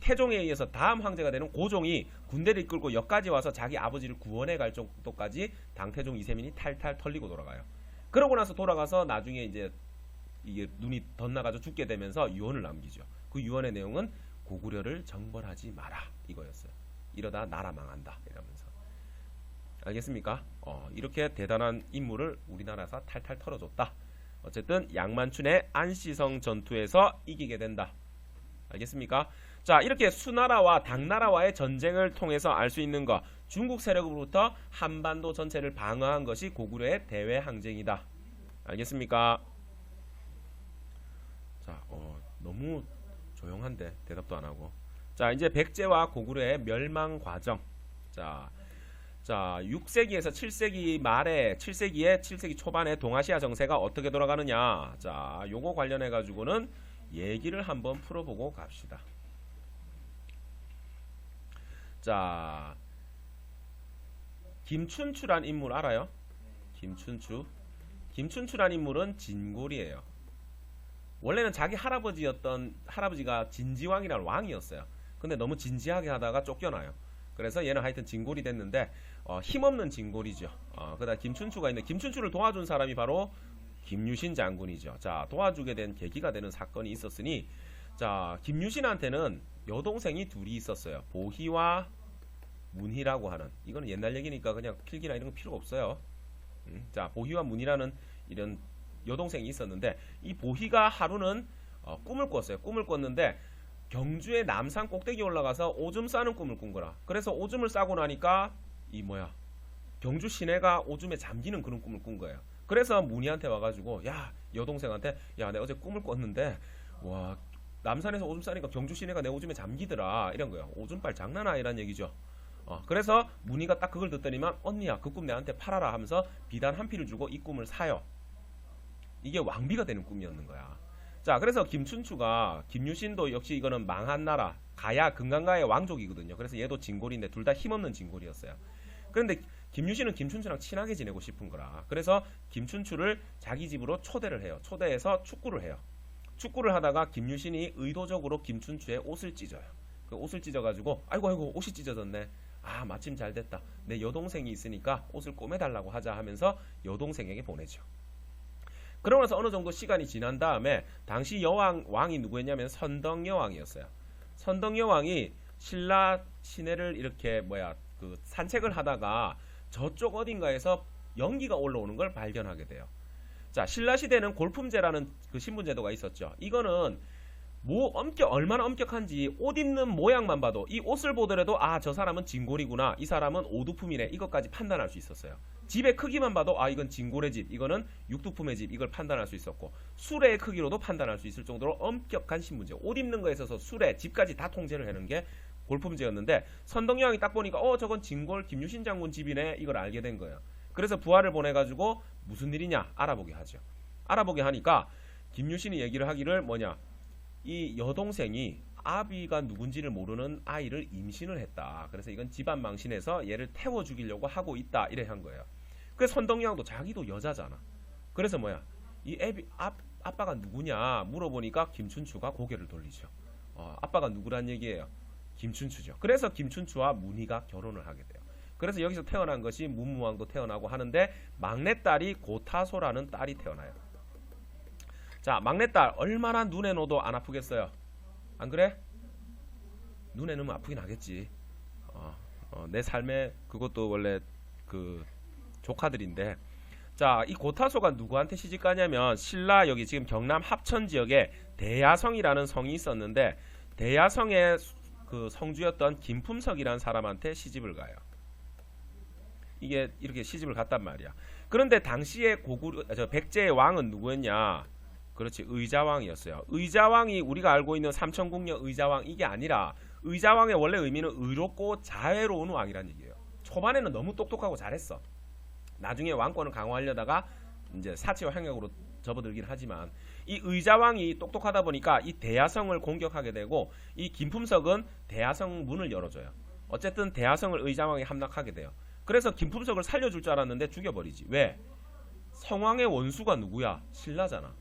태종에 의해서 다음 황제가 되는 고종이 군대를 이끌고 여기까지 와서 자기 아버지를 구원해 갈 정도까지 당태종 이세민이 탈탈 털리고 돌아가요. 그러고 나서 돌아가서 나중에 이제 이게 눈이 덧나가지고 죽게 되면서 유언을 남기죠. 그 유언의 내용은 고구려를 정벌하지 마라 이거였어요. 이러다 나라 망한다 이러면서. 알겠습니까? 이렇게 대단한 인물을 우리나라에서 탈탈 털어줬다. 어쨌든 양만춘의 안시성 전투에서 이기게 된다. 알겠습니까? 자, 이렇게 수나라와 당나라와의 전쟁을 통해서 알 수 있는 것, 중국 세력으로부터 한반도 전체를 방어한 것이 고구려의 대외 항쟁이다. 알겠습니까? 자, 너무 조용한데 대답도 안 하고. 자, 이제 백제와 고구려의 멸망 과정. 자, 6세기에서 7세기 말에 7세기 초반에 동아시아 정세가 어떻게 돌아가느냐. 자, 요거 관련해 가지고는 얘기를 한번 풀어보고 갑시다. 자, 김춘추란 인물 알아요? 김춘추란 인물은 진골이에요. 원래는 자기 할아버지가 진지왕이라는 왕이었어요. 근데 너무 진지하게 하다가 쫓겨나요. 그래서 얘는 하여튼 진골이 됐는데 힘없는 진골이죠. 그다음 김춘추가 있는데 김춘추를 도와준 사람이 바로 김유신 장군이죠. 자, 도와주게 된 계기가 되는 사건이 있었으니, 자, 김유신한테는 여동생이 둘이 있었어요. 보희와 문희라고 하는. 이거는 옛날 얘기니까 그냥 필기나 이런 거 필요가 없어요. 자, 보희와 문희라는 이런 여동생이 있었는데, 이 보희가 하루는 꿈을 꿨어요. 꿈을 꿨는데 경주의 남산 꼭대기 올라가서 오줌 싸는 꿈을 꾼 거라. 그래서 오줌을 싸고 나니까 경주 시내가 오줌에 잠기는 그런 꿈을 꾼 거예요. 그래서 문희한테 와가지고, 야, 여동생한테, 야, 내가 어제 꿈을 꿨는데, 와, 남산에서 오줌 싸니까 경주 시내가 내 오줌에 잠기더라. 이런 거예요. 오줌빨 장난아 이란 얘기죠. 그래서 문희가 딱 그걸 듣더니만, 언니야, 그 꿈 내한테 팔아라 하면서 비단 한 피를 주고 이 꿈을 사요. 이게 왕비가 되는 꿈이었는 거야. 자, 그래서 김춘추가, 김유신도 역시 이거는 망한 나라, 가야, 금강가의 왕족이거든요. 그래서 얘도 진골인데 둘 다 힘없는 진골이었어요. 그런데 김유신은 김춘추랑 친하게 지내고 싶은 거라. 그래서 김춘추를 자기 집으로 초대를 해요. 초대해서 축구를 해요. 축구를 하다가 김유신이 의도적으로 김춘추의 옷을 찢어요. 그 옷을 찢어가지고, 아이고 옷이 찢어졌네. 아 마침 잘 됐다. 내 여동생이 있으니까 옷을 꼬매달라고 하자 하면서 여동생에게 보내죠. 그러고 나서 어느 정도 시간이 지난 다음에 당시 왕이 누구였냐면 선덕여왕이었어요. 선덕여왕이 신라 시내를 이렇게 그 산책을 하다가 저쪽 어딘가에서 연기가 올라오는 걸 발견하게 돼요. 자, 신라 시대는 골품제라는 그 신분제도가 있었죠. 이거는 얼마나 엄격한지 옷 입는 모양만 봐도 이 옷을 보더라도 아, 저 사람은 진골이구나. 이 사람은 오두품이네. 이것까지 판단할 수 있었어요. 집의 크기만 봐도 아, 이건 진골의 집, 이거는 육두품의 집, 이걸 판단할 수 있었고 수레의 크기로도 판단할 수 있을 정도로 엄격한 신분제. 옷 입는 거에 있어서 수레, 집까지 다 통제를 하는 게 골품제였는데 선덕여왕이 딱 보니까 저건 진골 김유신 장군 집이네. 이걸 알게 된 거예요. 그래서 부하를 보내가지고 무슨 일이냐 알아보게 하죠. 알아보게 하니까 김유신이 얘기를 하기를 이 여동생이 아비가 누군지를 모르는 아이를 임신을 했다. 그래서 이건 집안 망신해서 얘를 태워 죽이려고 하고 있다. 이래 한 거예요. 그래서 선덕여왕도 자기도 여자잖아. 그래서 이 아빠가 누구냐 물어보니까 김춘추가 고개를 돌리죠. 아빠가 누구란 얘기예요? 김춘추죠. 그래서 김춘추와 문희가 결혼을 하게 돼요. 그래서 여기서 태어난 것이 문무왕도 태어나고 하는데 막내딸이 고타소라는 딸이 태어나요. 자, 막내딸 얼마나 눈에 넣어도 안 아프겠어요? 안 그래? 눈에 넣으면 아프긴 하겠지. 내 삶에 그것도 원래 그 조카들인데, 자, 이 고타소가 누구한테 시집가냐면 신라 여기 지금 경남 합천 지역에 대야성이라는 성이 있었는데 대야성의 그 성주였던 김품석이라는 사람한테 시집을 가요. 이게 이렇게 시집을 갔단 말이야. 그런데 당시에 백제의 왕은 누구였냐? 그렇지, 의자왕이었어요. 의자왕이 우리가 알고 있는 삼천궁녀 의자왕 이게 아니라 의자왕의 원래 의미는 의롭고 자애로운 왕이란 얘기예요. 초반에는 너무 똑똑하고 잘했어. 나중에 왕권을 강화하려다가 이제 사치와 향락으로 접어들긴 하지만 이 의자왕이 똑똑하다 보니까 이 대야성을 공격하게 되고 이 김품석은 대야성 문을 열어줘요. 어쨌든 대야성을 의자왕이 함락하게 돼요. 그래서 김품석을 살려줄 줄 알았는데 죽여버리지. 왜? 성왕의 원수가 누구야? 신라잖아.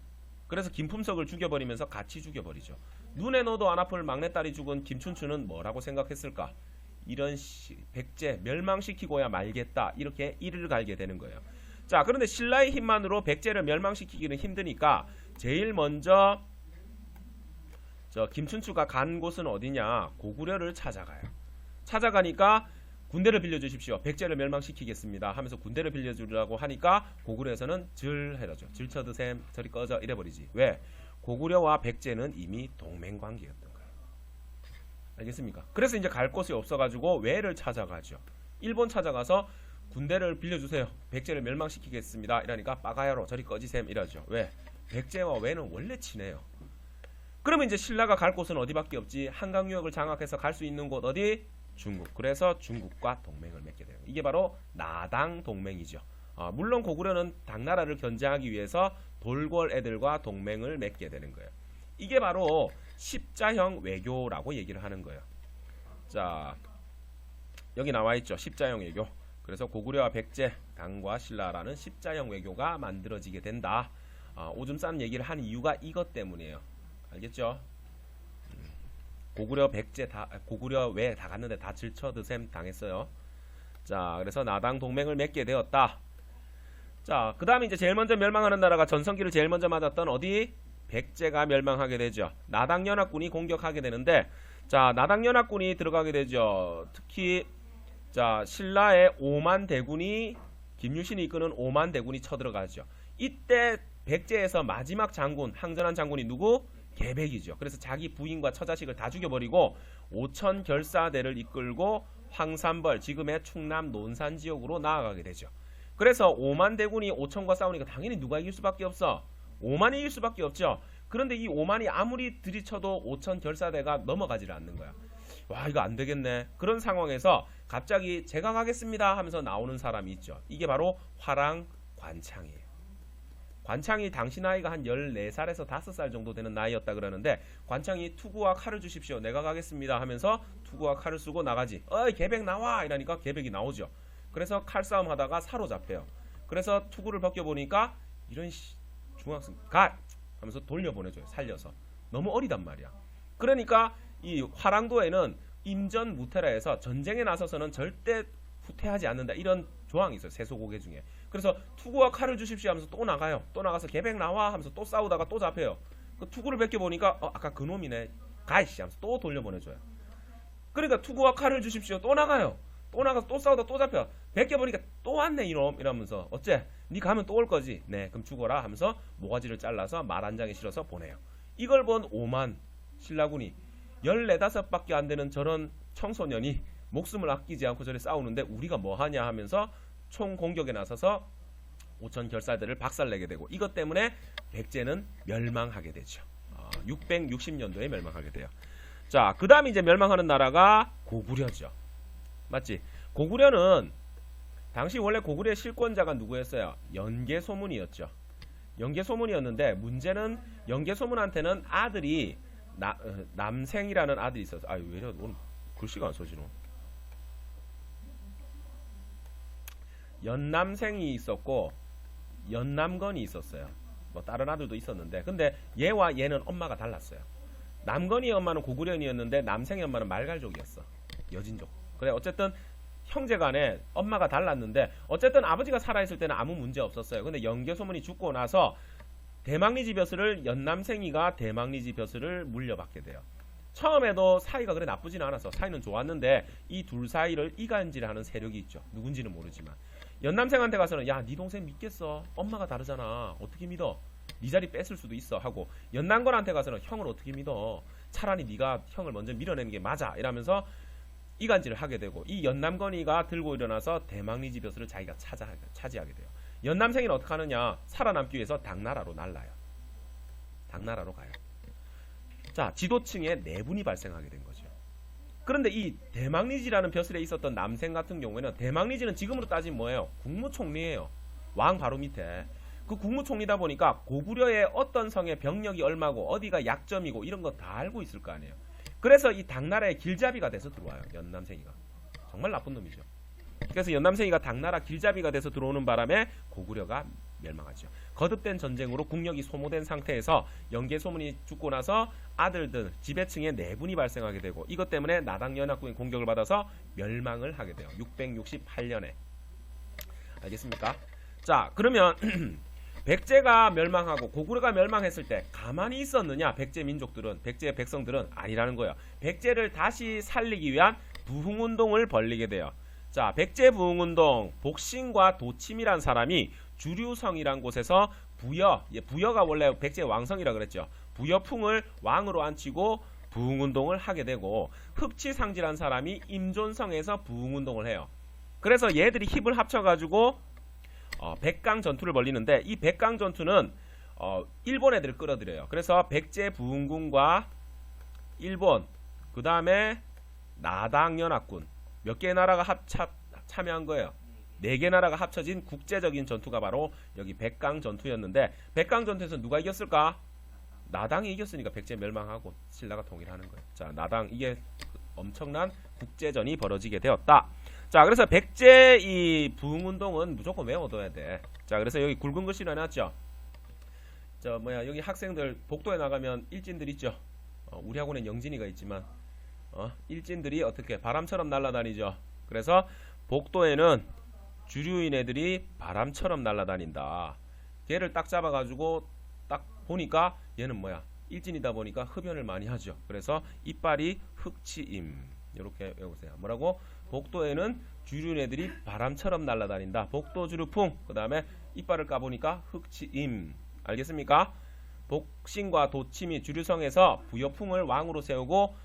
그래서 김품석을 죽여버리면서 같이 죽여버리죠. 눈에 넣어도 안 아플 막내딸이 죽은 김춘추는 뭐라고 생각했을까? 이런 백제 멸망시키고야 말겠다. 이렇게 이를 갈게 되는 거예요. 자, 그런데 신라의 힘만으로 백제를 멸망시키기는 힘드니까 제일 먼저 김춘추가 간 곳은 어디냐? 고구려를 찾아가요. 찾아가니까 군대를 빌려주십시오. 백제를 멸망시키겠습니다 하면서 군대를 빌려주려고 하니까 고구려에서는 절해라죠. 질쳐드셈 저리 꺼져 이래버리지. 왜? 고구려와 백제는 이미 동맹관계였던 거예요. 알겠습니까? 그래서 이제 갈 곳이 없어가지고 외를 찾아가죠. 일본 찾아가서 군대를 빌려주세요. 백제를 멸망시키겠습니다. 이러니까 빠가야로 저리 꺼지셈 이러죠. 왜? 백제와 외는 원래 친해요. 그러면 이제 신라가 갈 곳은 어디밖에 없지? 한강 유역을 장악해서 갈 수 있는 곳 어디? 중국. 그래서 중국과 동맹을 맺게 돼요. 이게 바로 나당 동맹이죠. 물론 고구려는 당나라를 견제하기 위해서 돌궐 애들과 동맹을 맺게 되는 거예요. 이게 바로 십자형 외교라고 얘기를 하는 거예요. 자, 여기 나와 있죠. 십자형 외교. 그래서 고구려와 백제, 당과 신라라는 십자형 외교가 만들어지게 된다. 오줌 싸는 얘기를 한 이유가 이것 때문이에요. 알겠죠? 고구려 백제 고구려 외 다 갔는데 다 질쳐드셈 당했어요. 자, 그래서 나당 동맹을 맺게 되었다. 자, 그 다음에 이제 제일 먼저 멸망하는 나라가 전성기를 제일 먼저 맞았던 어디? 백제가 멸망하게 되죠. 나당 연합군이 공격하게 되는데, 자, 나당 연합군이 들어가게 되죠. 특히 자, 신라의 5만 대군이 김유신이 이끄는 5만 대군이 쳐들어가죠. 이때 백제에서 마지막 장군, 항전한 장군이 누구? 계백이죠. 그래서 자기 부인과 처자식을 다 죽여버리고 5천 결사대를 이끌고 황산벌, 지금의 충남 논산 지역으로 나아가게 되죠. 그래서 5만 대군이 5천과 싸우니까 당연히 누가 이길 수밖에 없어? 5만이 이길 수밖에 없죠. 그런데 이 5만이 아무리 들이쳐도 5천 결사대가 넘어가지를 않는 거야. 와, 이거 안 되겠네. 그런 상황에서 갑자기 제가 가겠습니다 하면서 나오는 사람이 있죠. 이게 바로 화랑 관창이에요. 관창이 당시 나이가 한 14살에서 5살 정도 되는 나이였다 그러는데, 관창이 투구와 칼을 주십시오. 내가 가겠습니다 하면서 투구와 칼을 쓰고 나가지. 어이 계백 나와 이러니까 계백이 나오죠. 그래서 칼싸움 하다가 사로잡혀요. 그래서 투구를 벗겨보니까 이런 중학생 가! 하면서 돌려보내줘요. 살려서. 너무 어리단 말이야. 그러니까 이 화랑도에는 임전무태라 해서 전쟁에 나서서는 절대 후퇴하지 않는다. 이런 조항이 있어요. 세소고개 중에. 그래서 투구와 칼을 주십시오 하면서 또 나가요. 또 나가서 개백 나와 하면서 또 싸우다가 또 잡혀요. 그 투구를 벗겨보니까 아까 그놈이네. 가이씨 하면서 또 돌려보내줘요. 그러니까 투구와 칼을 주십시오. 또 나가요. 또 나가서 또 싸우다 또 잡혀. 벗겨보니까 또 왔네 이놈 이러면서 어째? 니 가면 또 올 거지. 네 그럼 죽어라 하면서 모가지를 잘라서 말 한 장에 실어서 보내요. 이걸 본 오만 신라군이 14~15밖에 안 되는 저런 청소년이 목숨을 아끼지 않고 저래 싸우는데 우리가 뭐하냐 하면서 총 공격에 나서서 5천 결사들을 박살내게 되고 이것 때문에 백제는 멸망하게 되죠. 660년도에 멸망하게 돼요. 자, 그 다음에 이제 멸망하는 나라가 고구려죠. 맞지? 고구려는 당시 원래 고구려의 실권자가 누구였어요? 연개소문이었죠. 연개소문이었는데 문제는 연개소문한테는 아들이 남생이라는 아들이 있었어. 아유 왜 이래 오늘 글씨가 안 써지노. 연남생이 있었고 연남건이 있었어요. 뭐 다른 아들도 있었는데 근데 얘와 얘는 엄마가 달랐어요. 남건이의 엄마는 고구려인이었는데 남생의 엄마는 말갈족이었어. 여진족. 그래 어쨌든 형제간에 엄마가 달랐는데 어쨌든 아버지가 살아있을 때는 아무 문제 없었어요. 근데 연개소문이 죽고 나서 대망리지 벼슬을 연남생이가 대망리지 벼슬을 물려받게 돼요. 처음에도 사이가 그래 나쁘지는 않았어. 사이는 좋았는데 이 둘 사이를 이간질하는 세력이 있죠. 누군지는 모르지만 연남생한테 가서는 야 네 동생 믿겠어? 엄마가 다르잖아. 어떻게 믿어? 네 자리 뺏을 수도 있어 하고 연남건한테 가서는 형을 어떻게 믿어? 차라리 네가 형을 먼저 밀어내는 게 맞아 이러면서 이간질을 하게 되고 이 연남건이가 들고 일어나서 대망리지 벼슬을 자기가 차지하게 돼요. 연남생이는 어떻게 하느냐? 살아남기 위해서 당나라로 날라요. 당나라로 가요. 자, 지도층에 내분이 발생하게 된 거죠. 그런데 이 대망리지라는 벼슬에 있었던 남생 같은 경우에는 대망리지는 지금으로 따지면 뭐예요? 국무총리예요. 왕 바로 밑에. 그 국무총리다 보니까 고구려의 어떤 성의 병력이 얼마고 어디가 약점이고 이런 거 다 알고 있을 거 아니에요. 그래서 이 당나라의 길잡이가 돼서 들어와요. 연남생이가. 정말 나쁜 놈이죠. 그래서 연남생이가 당나라 길잡이가 돼서 들어오는 바람에 고구려가 멸망하죠. 거듭된 전쟁으로 국력이 소모된 상태에서 연개소문이 죽고 나서 아들들 지배층에 내분이 발생하게 되고 이것 때문에 나당연합군의 공격을 받아서 멸망을 하게 돼요. 668년에. 알겠습니까? 자, 그러면 백제가 멸망하고 고구려가 멸망했을 때 가만히 있었느냐? 백제 민족들은, 백제 백성들은 아니라는 거예요. 백제를 다시 살리기 위한 부흥운동을 벌리게 돼요. 자, 백제 부흥운동, 복신과 도침이란 사람이 주류성이란 곳에서 부여가 원래 백제의 왕성이라 그랬죠. 부여풍을 왕으로 앉히고 부흥운동을 하게 되고 흑치상지란 사람이 임존성에서 부흥운동을 해요. 그래서 얘들이 힘을 합쳐가지고 백강 전투를 벌리는데 이 백강 전투는 일본 애들을 끌어들여요. 그래서 백제 부흥군과 일본 그 다음에 나당연합군 몇 개의 나라가 참여한 거예요. 4개 나라가 합쳐진 국제적인 전투가 바로 여기 백강 전투였는데 백강 전투에서 누가 이겼을까? 나당이 이겼으니까 백제 멸망하고 신라가 통일하는 거예요. 자, 나당 이게 엄청난 국제전이 벌어지게 되었다. 자, 그래서 백제 이 부흥운동은 무조건 외워둬야 돼. 자, 그래서 여기 굵은 글씨로 해놨죠. 여기 학생들 복도에 나가면 일진들 있죠. 우리 학원엔 영진이가 있지만 일진들이 어떻게 바람처럼 날아다니죠. 그래서 복도에는 주류인 애들이 바람처럼 날아다닌다. 걔를 딱 잡아가지고 딱 보니까 얘는 일진이다 보니까 흡연을 많이 하죠. 그래서 이빨이 흑치임. 이렇게 외우세요. 뭐라고? 복도에는 주류인 애들이 바람처럼 날아다닌다. 복도 주류풍. 그 다음에 이빨을 까보니까 흑치임. 알겠습니까? 복신과 도침이 주류성에서 부여풍을 왕으로 세우고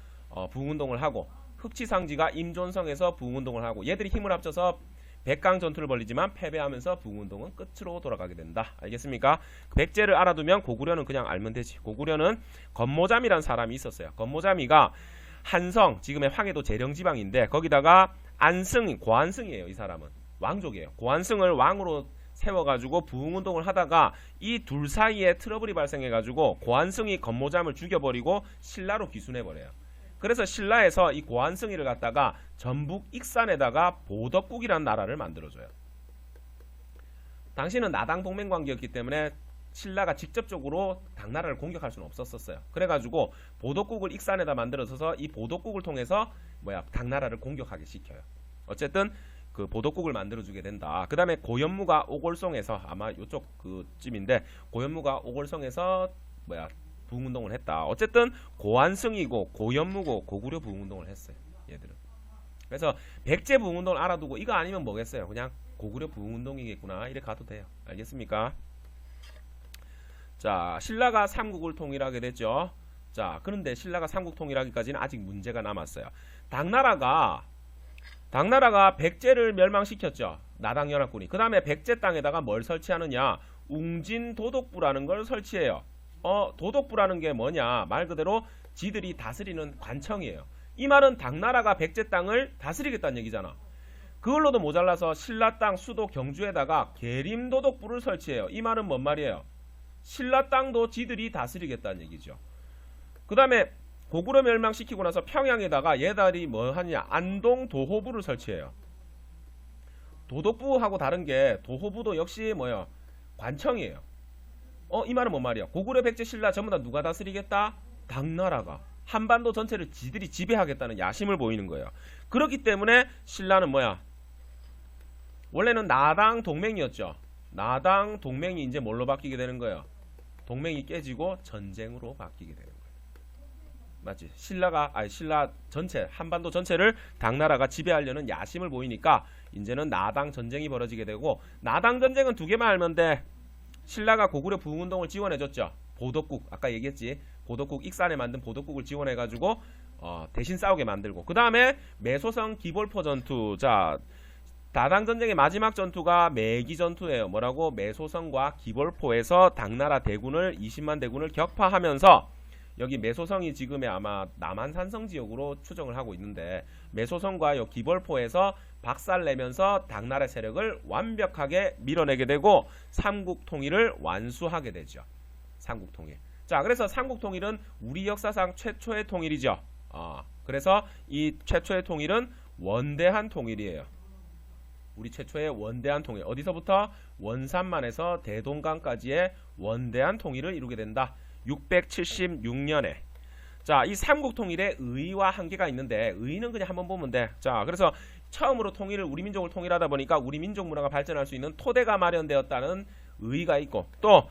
부흥운동을 하고 흑치상지가 임존성에서 부흥운동을 하고 얘들이 힘을 합쳐서 백강 전투를 벌리지만 패배하면서 부흥운동은 끝으로 돌아가게 된다. 알겠습니까? 백제를 알아두면 고구려는 그냥 알면 되지. 고구려는 건모잠이라는 사람이 있었어요. 건모잠이가 한성, 지금의 황해도 재령지방인데 거기다가 안승, 고안승이에요. 이 사람은 왕족이에요. 고안승을 왕으로 세워가지고 부흥운동을 하다가 이 둘 사이에 트러블이 발생해가지고 고안승이 건모잠을 죽여버리고 신라로 귀순해버려요. 그래서 신라에서 이 고안승이를 갖다가 전북 익산에다가 보덕국이라는 나라를 만들어줘요. 당시는 나당 동맹관계였기 때문에 신라가 직접적으로 당나라를 공격할 수는 없었었어요. 그래가지고 보덕국을 익산에다 만들어서 이 보덕국을 통해서 당나라를 공격하게 시켜요. 어쨌든 그 보덕국을 만들어주게 된다. 그 다음에 고현무가 오골성에서 아마 요쪽 그쯤인데 고현무가 오골성에서 부흥운동을 했다. 어쨌든 고안승이고 고현무고 고구려 부흥운동을 했어요. 얘들은. 그래서 백제 부흥운동을 알아두고 이거 아니면 뭐겠어요? 그냥 고구려 부흥운동이겠구나 이렇게 가도 돼요. 알겠습니까? 자, 신라가 삼국을 통일하게 됐죠. 자, 그런데 신라가 삼국 통일하기까지는 아직 문제가 남았어요. 당나라가 백제를 멸망시켰죠. 나당연합군이. 그 다음에 백제 땅에다가 뭘 설치하느냐? 웅진도독부라는 걸 설치해요. 도독부라는 게 뭐냐? 말 그대로 지들이 다스리는 관청이에요. 이 말은 당나라가 백제 땅을 다스리겠다는 얘기잖아. 그걸로도 모자라서 신라 땅 수도 경주에다가 계림도독부를 설치해요. 이 말은 뭔 말이에요? 신라 땅도 지들이 다스리겠다는 얘기죠. 그 다음에 고구려 멸망시키고 나서 평양에다가 얘들이 뭐 하냐? 안동 도호부를 설치해요. 도독부하고 다른 게 도호부도 역시 뭐예요? 관청이에요. 이 말은 뭔 말이야? 고구려 백제 신라 전부 다 누가 다스리겠다? 당나라가. 한반도 전체를 지들이 지배하겠다는 야심을 보이는 거예요. 그렇기 때문에 신라는 뭐야? 원래는 나당 동맹이었죠. 나당 동맹이 이제 뭘로 바뀌게 되는 거예요? 동맹이 깨지고 전쟁으로 바뀌게 되는 거예요. 맞지? 신라 전체, 한반도 전체를 당나라가 지배하려는 야심을 보이니까 이제는 나당 전쟁이 벌어지게 되고, 나당 전쟁은 두 개만 알면 돼. 신라가 고구려 부흥운동을 지원해줬죠. 보덕국, 아까 얘기했지. 보덕국, 익산에 만든 보덕국을 지원해가지고 대신 싸우게 만들고, 그 다음에 매소성 기볼포 전투. 자, 나당 전쟁의 마지막 전투가 매기 전투예요. 뭐라고? 매소성과 기볼포에서 당나라 대군을 20만 대군을 격파하면서, 여기 매소성이 지금의 아마 남한산성 지역으로 추정을 하고 있는데, 매소성과 요 기볼포에서 박살내면서 당나라 세력을 완벽하게 밀어내게 되고 삼국 통일을 완수하게 되죠. 삼국 통일. 자, 그래서 삼국 통일은 우리 역사상 최초의 통일이죠. 그래서 이 최초의 통일은 원대한 통일이에요. 우리 최초의 원대한 통일. 어디서부터? 원산만에서 대동강까지의 원대한 통일을 이루게 된다. 676년에. 자, 이 삼국 통일에 의의와 한계가 있는데, 의의는 그냥 한번 보면 돼. 자, 그래서 처음으로 우리 민족을 통일하다 보니까 우리 민족 문화가 발전할 수 있는 토대가 마련되었다는 의의가 있고, 또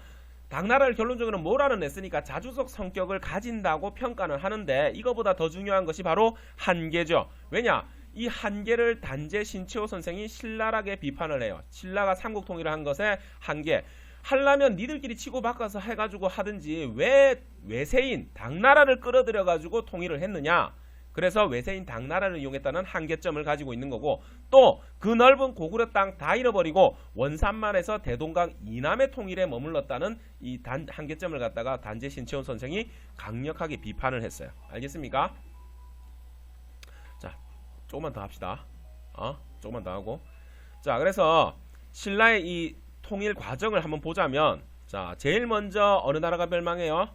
당나라를 결론적으로 몰아냈으니까 자주적 성격을 가진다고 평가는 하는데, 이거보다 더 중요한 것이 바로 한계죠. 왜냐? 이 한계를 단재 신치호 선생이 신랄하게 비판을 해요. 신라가 삼국 통일을 한 것의 한계. 하려면 니들끼리 치고 바꿔서 해가지고 하든지 왜 외세인 당나라를 끌어들여가지고 통일을 했느냐. 그래서 외세인 당나라를 이용했다는 한계점을 가지고 있는 거고, 또 그 넓은 고구려 땅 다 잃어버리고 원산만에서 대동강 이남의 통일에 머물렀다는 이 한계점을 갖다가 단재 신치호 선생이 강력하게 비판을 했어요. 알겠습니까? 자, 조금만 더 합시다. 조금만 더 하고. 자, 그래서 신라의 이 통일 과정을 한번 보자면, 자, 제일 먼저 어느 나라가 멸망해요?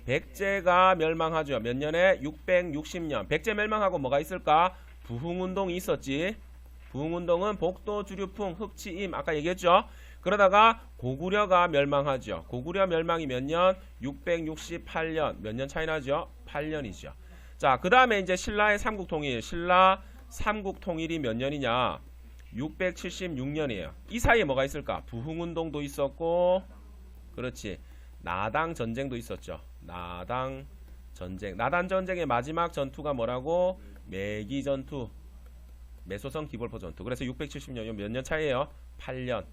백제가 멸망하죠. 몇 년에? 660년. 백제 멸망하고 뭐가 있을까? 부흥운동이 있었지. 부흥운동은 복도, 주류풍, 흑치임 아까 얘기했죠. 그러다가 고구려가 멸망하죠. 고구려 멸망이 몇 년? 668년. 몇 년 차이 나죠? 8년이죠. 자, 그 다음에 이제 신라의 삼국통일. 신라 삼국통일이 몇 년이냐? 676년이에요. 이 사이에 뭐가 있을까? 부흥운동도 있었고, 그렇지, 나당 전쟁도 있었죠. 나당 전쟁. 나당 전쟁의 마지막 전투가 뭐라고? 매기 전투, 매소성 기볼포 전투. 그래서 670년, 몇 년 차이에요? 8년.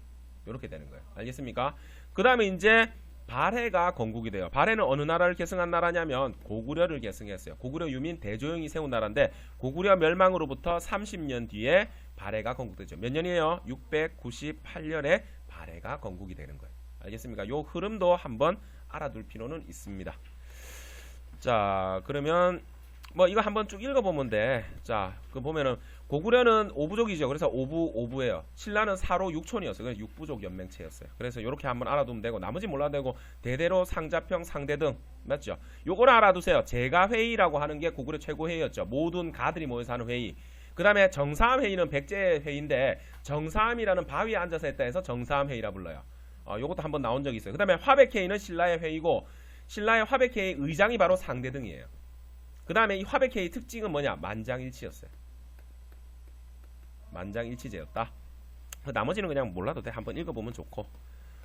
이렇게 되는 거예요. 알겠습니까? 그 다음에 이제 발해가 건국이 돼요. 발해는 어느 나라를 계승한 나라냐면 고구려를 계승했어요. 고구려 유민 대조영이 세운 나라인데, 고구려 멸망으로부터 30년 뒤에 발해가 건국되죠. 몇 년이에요? 698년에 발해가 건국이 되는 거예요. 알겠습니까? 요 흐름도 한번 알아둘 필요는 있습니다. 자, 그러면 뭐 이거 한번 쭉 읽어보면 돼. 자, 그 보면은 고구려는 5부족이죠. 그래서 5부예요. 신라는 4로 6촌이었어요. 그래서 6부족 연맹체였어요. 그래서 이렇게 한번 알아두면 되고, 나머지 몰라도 되고, 대대로 상자평 상대등, 맞죠? 요거는 알아두세요. 제가회의라고 하는 게 고구려 최고회의였죠. 모든 가들이 모여서 하는 회의. 그 다음에 정사함회의는 백제 회의인데, 정사함이라는 바위에 앉아서 했다 해서 정사함회의라 불러요. 요것도 한번 나온 적이 있어요. 그 다음에 화백회의는 신라의 회의고 신라의 화백회의 의장이 바로 상대등이에요. 그 다음에 이 화백회의 특징은 뭐냐? 만장일치였어요. 만장일치제였다. 나머지는 그냥 몰라도 돼. 한번 읽어보면 좋고.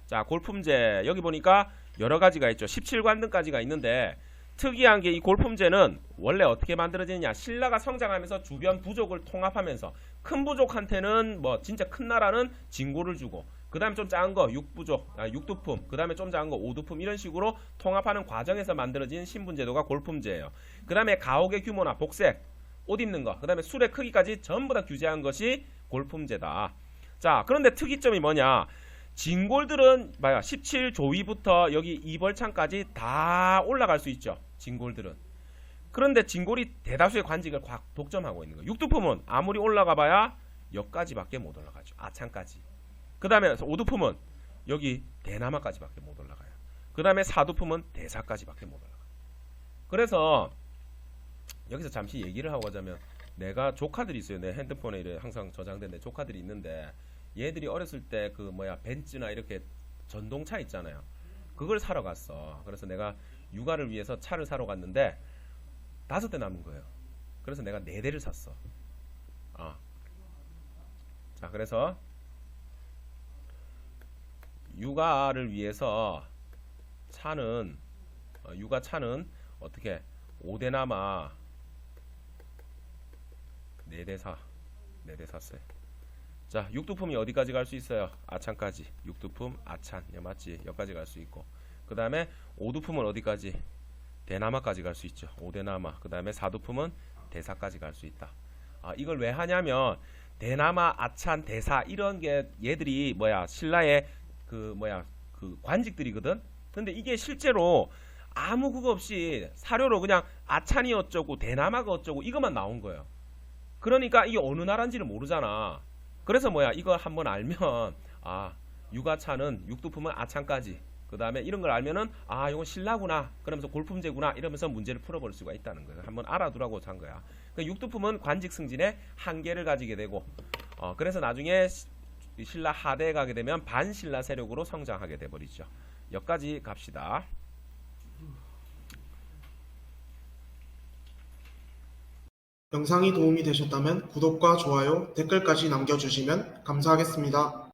자, 골품제 여기 보니까 여러 가지가 있죠. 17관등까지가 있는데 특이한 게 이 골품제는 원래 어떻게 만들어지느냐? 신라가 성장하면서 주변 부족을 통합하면서 큰 부족한테는 뭐 진짜 큰 나라는 진고를 주고 그 다음에 좀 작은 거 육두품, 그 다음에 좀 작은 거 오두품 이런 식으로 통합하는 과정에서 만들어진 신분제도가 골품제예요. 그 다음에 가옥의 규모나 복색, 옷 입는 거, 그 다음에 술의 크기까지 전부 다 규제한 것이 골품제다. 자, 그런데 특이점이 뭐냐? 진골들은 17조위부터 여기 이벌창까지 다 올라갈 수 있죠. 진골들은. 그런데 진골이 대다수의 관직을 독점하고 있는 거예요. 육두품은 아무리 올라가 봐야 여기까지밖에 못 올라가죠. 아창까지. 그 다음에 오두품은 여기 대남아까지밖에 못 올라가요. 그 다음에 사두품은 대사까지밖에 못 올라가요. 그래서 여기서 잠시 얘기를 하고 가자면 내가 조카들이 있어요. 내 핸드폰에 이래 항상 저장된 내 조카들이 있는데 얘들이 어렸을 때 그 벤츠나 이렇게 전동차 있잖아요. 그걸 사러 갔어. 그래서 내가 육아를 위해서 차를 사러 갔는데 5대 남은 거예요. 그래서 내가 4대를 샀어. 자, 그래서 육아를 위해서 차는 육아차는 어떻게 5대 남아 4대 샀어요. 자, 육두품이 어디까지 갈 수 있어요? 아찬까지. 육두품, 아찬. 맞지? 여기까지 갈 수 있고. 그 다음에 오두품은 어디까지? 대남아까지 갈 수 있죠. 5대남아. 그 다음에 사두품은 대사까지 갈 수 있다. 이걸 왜 하냐면 대남아, 아찬, 대사 이런 게 얘들이 신라의 그 관직들이거든. 근데 이게 실제로 아무 그거 없이 사료로 그냥 아찬이 어쩌고 대남아가 어쩌고 이것만 나온 거예요. 그러니까 이게 어느 나라인지를 모르잖아. 그래서 이거 한번 알면 육아차는 육두품은 아찬까지. 그 다음에 이런 걸 알면은 이건 신라구나. 그러면서 골품제구나. 이러면서 문제를 풀어볼 수가 있다는 거예요. 한번 알아두라고 한 거야. 그러니까 육두품은 관직 승진의 한계를 가지게 되고 그래서 나중에 신라 하대에 가게 되면 반신라 세력으로 성장하게 돼버리죠. 여기까지 갑시다. 영상이 도움이 되셨다면 구독과 좋아요, 댓글까지 남겨주시면 감사하겠습니다.